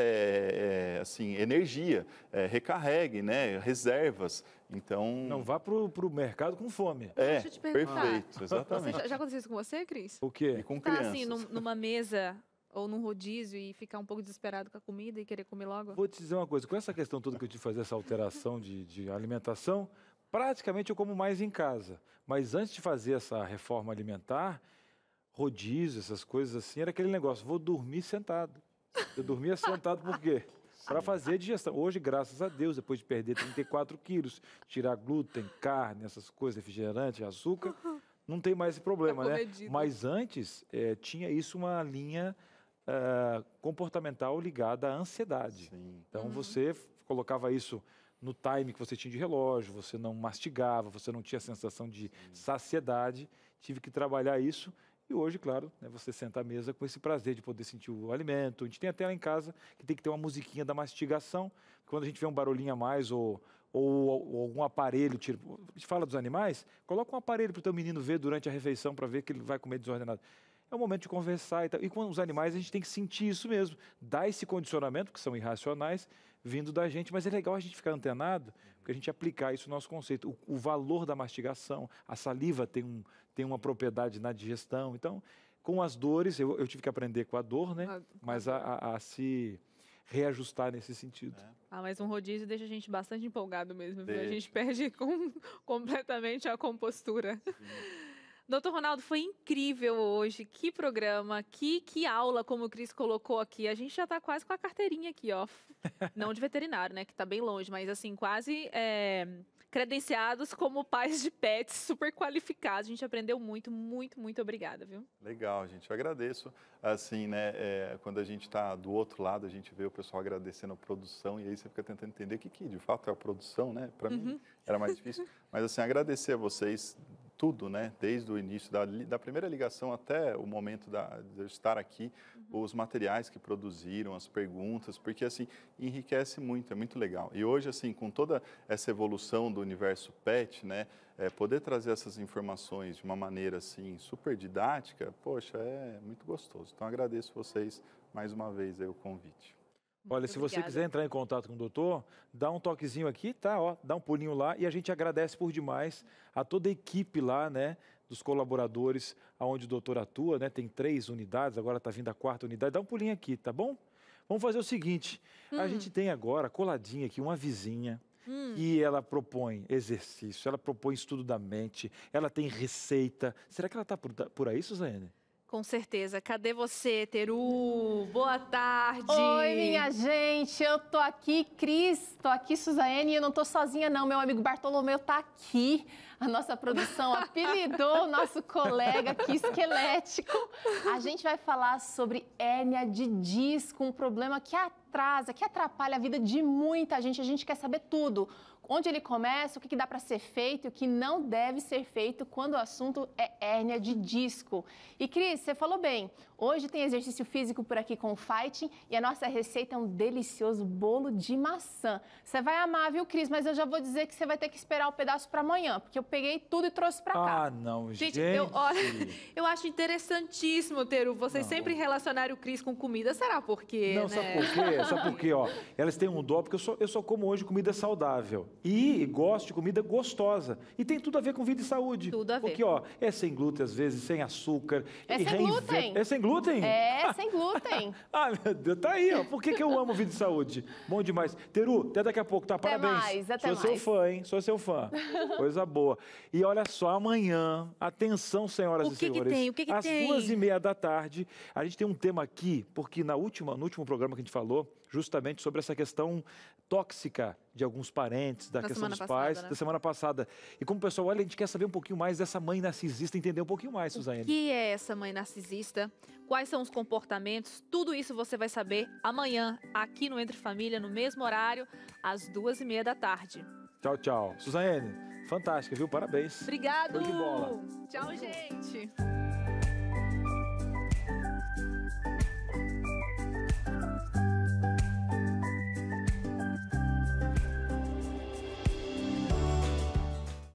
[SPEAKER 3] assim, energia, recarregue, né, reservas. Então...
[SPEAKER 1] Não vá para o mercado com fome.
[SPEAKER 2] Deixa eu te perguntar.
[SPEAKER 3] Perfeito, exatamente.
[SPEAKER 2] Já aconteceu isso com você, Cris?
[SPEAKER 1] O quê?
[SPEAKER 3] E com
[SPEAKER 2] Tá
[SPEAKER 3] crianças.
[SPEAKER 2] assim, numa mesa ou num rodízio e ficar um pouco desesperado com a comida e querer comer logo?
[SPEAKER 1] Vou te dizer uma coisa, com essa questão toda que eu tive de fazer essa alteração de alimentação, praticamente eu como mais em casa. Mas antes de fazer essa reforma alimentar, rodízio, essas coisas assim, era aquele negócio, vou dormir sentado. Eu dormia sentado por quê? Para fazer digestão. Hoje, graças a Deus, depois de perder 34 quilos, tirar glúten, carne, essas coisas, refrigerante, açúcar, não tem mais esse problema, né? Mas antes, tinha isso uma linha comportamental ligada à ansiedade.
[SPEAKER 3] Sim.
[SPEAKER 1] Então, você colocava isso no time que você tinha de relógio, você não mastigava, você não tinha a sensação de saciedade. Tive que trabalhar isso. E hoje, claro, né, você senta à mesa com esse prazer de poder sentir o alimento. A gente tem até lá em casa que tem que ter uma musiquinha da mastigação. Quando a gente vê um barulhinho a mais ou algum aparelho, tipo, a gente fala dos animais, coloca um aparelho para o teu menino ver durante a refeição para ver que ele vai comer desordenado. É o momento de conversar e tal. E com os animais a gente tem que sentir isso mesmo. Dar esse condicionamento, que são irracionais, vindo da gente. Mas é legal a gente ficar antenado, porque a gente aplicar isso no nosso conceito. O valor da mastigação, a saliva tem uma propriedade na digestão. Então, com as dores, eu tive que aprender com a dor, né? Mas a se reajustar nesse sentido.
[SPEAKER 2] Mas um rodízio deixa a gente bastante empolgado mesmo, viu? A
[SPEAKER 3] Deixa.
[SPEAKER 2] gente perde completamente a compostura. Doutor Ronaldo, foi incrível hoje. Que programa, que aula, como o Cris colocou aqui. A gente já está quase com a carteirinha aqui, ó. Não de veterinário, né? Que está bem longe, mas assim, quase credenciados como pais de pets, super qualificados. A gente aprendeu muito, muito, muito obrigada, viu?
[SPEAKER 3] Legal, gente. Eu agradeço. Assim, né, quando a gente está do outro lado, a gente vê o pessoal agradecendo a produção e aí você fica tentando entender o que de fato é a produção, né? Para mim era mais difícil. Mas, assim, agradecer a vocês tudo, né? Desde o início, da primeira ligação até o momento de eu estar aqui, os materiais que produziram, as perguntas, porque, assim, enriquece muito, é muito legal. E hoje, assim, com toda essa evolução do universo pet, né? Poder trazer essas informações de uma maneira, assim, super didática, poxa, é muito gostoso. Então, agradeço vocês mais uma vez aí o convite.
[SPEAKER 1] Olha, se você
[SPEAKER 2] obrigada.
[SPEAKER 1] quiser entrar em contato com o doutor, dá um toquezinho aqui, tá? Ó, dá um pulinho lá e a gente agradece por demais a toda a equipe lá, né? Dos colaboradores, aonde o doutor atua, né? Tem 3 unidades, agora está vindo a 4ª unidade. Dá um pulinho aqui, tá bom? Vamos fazer o seguinte, a gente tem agora, coladinha aqui, uma vizinha, e ela propõe exercício, ela propõe estudo da mente, ela tem receita. Será que ela está por aí, Suzane?
[SPEAKER 2] Com certeza. Cadê você, Teru? Boa tarde.
[SPEAKER 6] Oi, minha gente, eu tô aqui, Cris, tô aqui, Suzane, e eu não tô sozinha não, meu amigo Bartolomeu tá aqui. A nossa produção apelidou o nosso colega aqui esquelético. A gente vai falar sobre hérnia de disco, um problema que atrasa, que atrapalha a vida de muita gente. A gente quer saber tudo. Onde ele começa, o que dá para ser feito e o que não deve ser feito quando o assunto é hérnia de disco. E, Cris, você falou bem, hoje tem exercício físico por aqui com o Fighting e a nossa receita é um delicioso bolo de maçã. Você vai amar, viu, Cris? Mas eu já vou dizer que você vai ter que esperar o pedaço para amanhã, porque eu peguei tudo e trouxe para cá.
[SPEAKER 1] Ah, não, gente.
[SPEAKER 2] Eu acho interessantíssimo, Teru, vocês sempre relacionarem o Cris com comida. Será por quê,
[SPEAKER 1] Não,
[SPEAKER 2] né?
[SPEAKER 1] sabe por quê? Sabe por quê, ó? Elas têm um dó, porque eu só como hoje comida saudável. E gosto de comida gostosa. E tem tudo a ver com vida e saúde.
[SPEAKER 2] Tudo a ver.
[SPEAKER 1] Porque, ó, é sem glúten às vezes, sem açúcar.
[SPEAKER 6] É
[SPEAKER 1] e
[SPEAKER 6] sem glúten.
[SPEAKER 1] É sem glúten?
[SPEAKER 6] É, sem glúten.
[SPEAKER 1] Ah, meu Deus, tá aí, ó. Por que eu amo vida e saúde? Bom demais. Teru, até daqui a pouco, tá?
[SPEAKER 6] Até
[SPEAKER 1] Parabéns.
[SPEAKER 6] mais, até
[SPEAKER 1] Sou seu
[SPEAKER 6] mais.
[SPEAKER 1] fã, hein? Sou seu fã. Coisa boa. E olha só, amanhã, atenção, senhoras e senhores.
[SPEAKER 2] O que
[SPEAKER 1] às
[SPEAKER 2] tem?
[SPEAKER 1] 2h30 da tarde, a gente tem um tema aqui, porque no último programa que a gente falou, justamente sobre essa questão tóxica de alguns parentes, da questão dos pais,
[SPEAKER 2] né?
[SPEAKER 1] da semana passada. E como o pessoal, olha, a gente quer saber um pouquinho mais dessa mãe narcisista, entender um pouquinho mais, Suzane.
[SPEAKER 2] O que é essa mãe narcisista? Quais são os comportamentos? Tudo isso você vai saber amanhã, aqui no Entre Família, no mesmo horário, às 2h30 da tarde.
[SPEAKER 1] Tchau, tchau. Suzane, fantástica, viu? Parabéns.
[SPEAKER 2] Obrigado!
[SPEAKER 1] Show de bola.
[SPEAKER 2] Tchau, gente!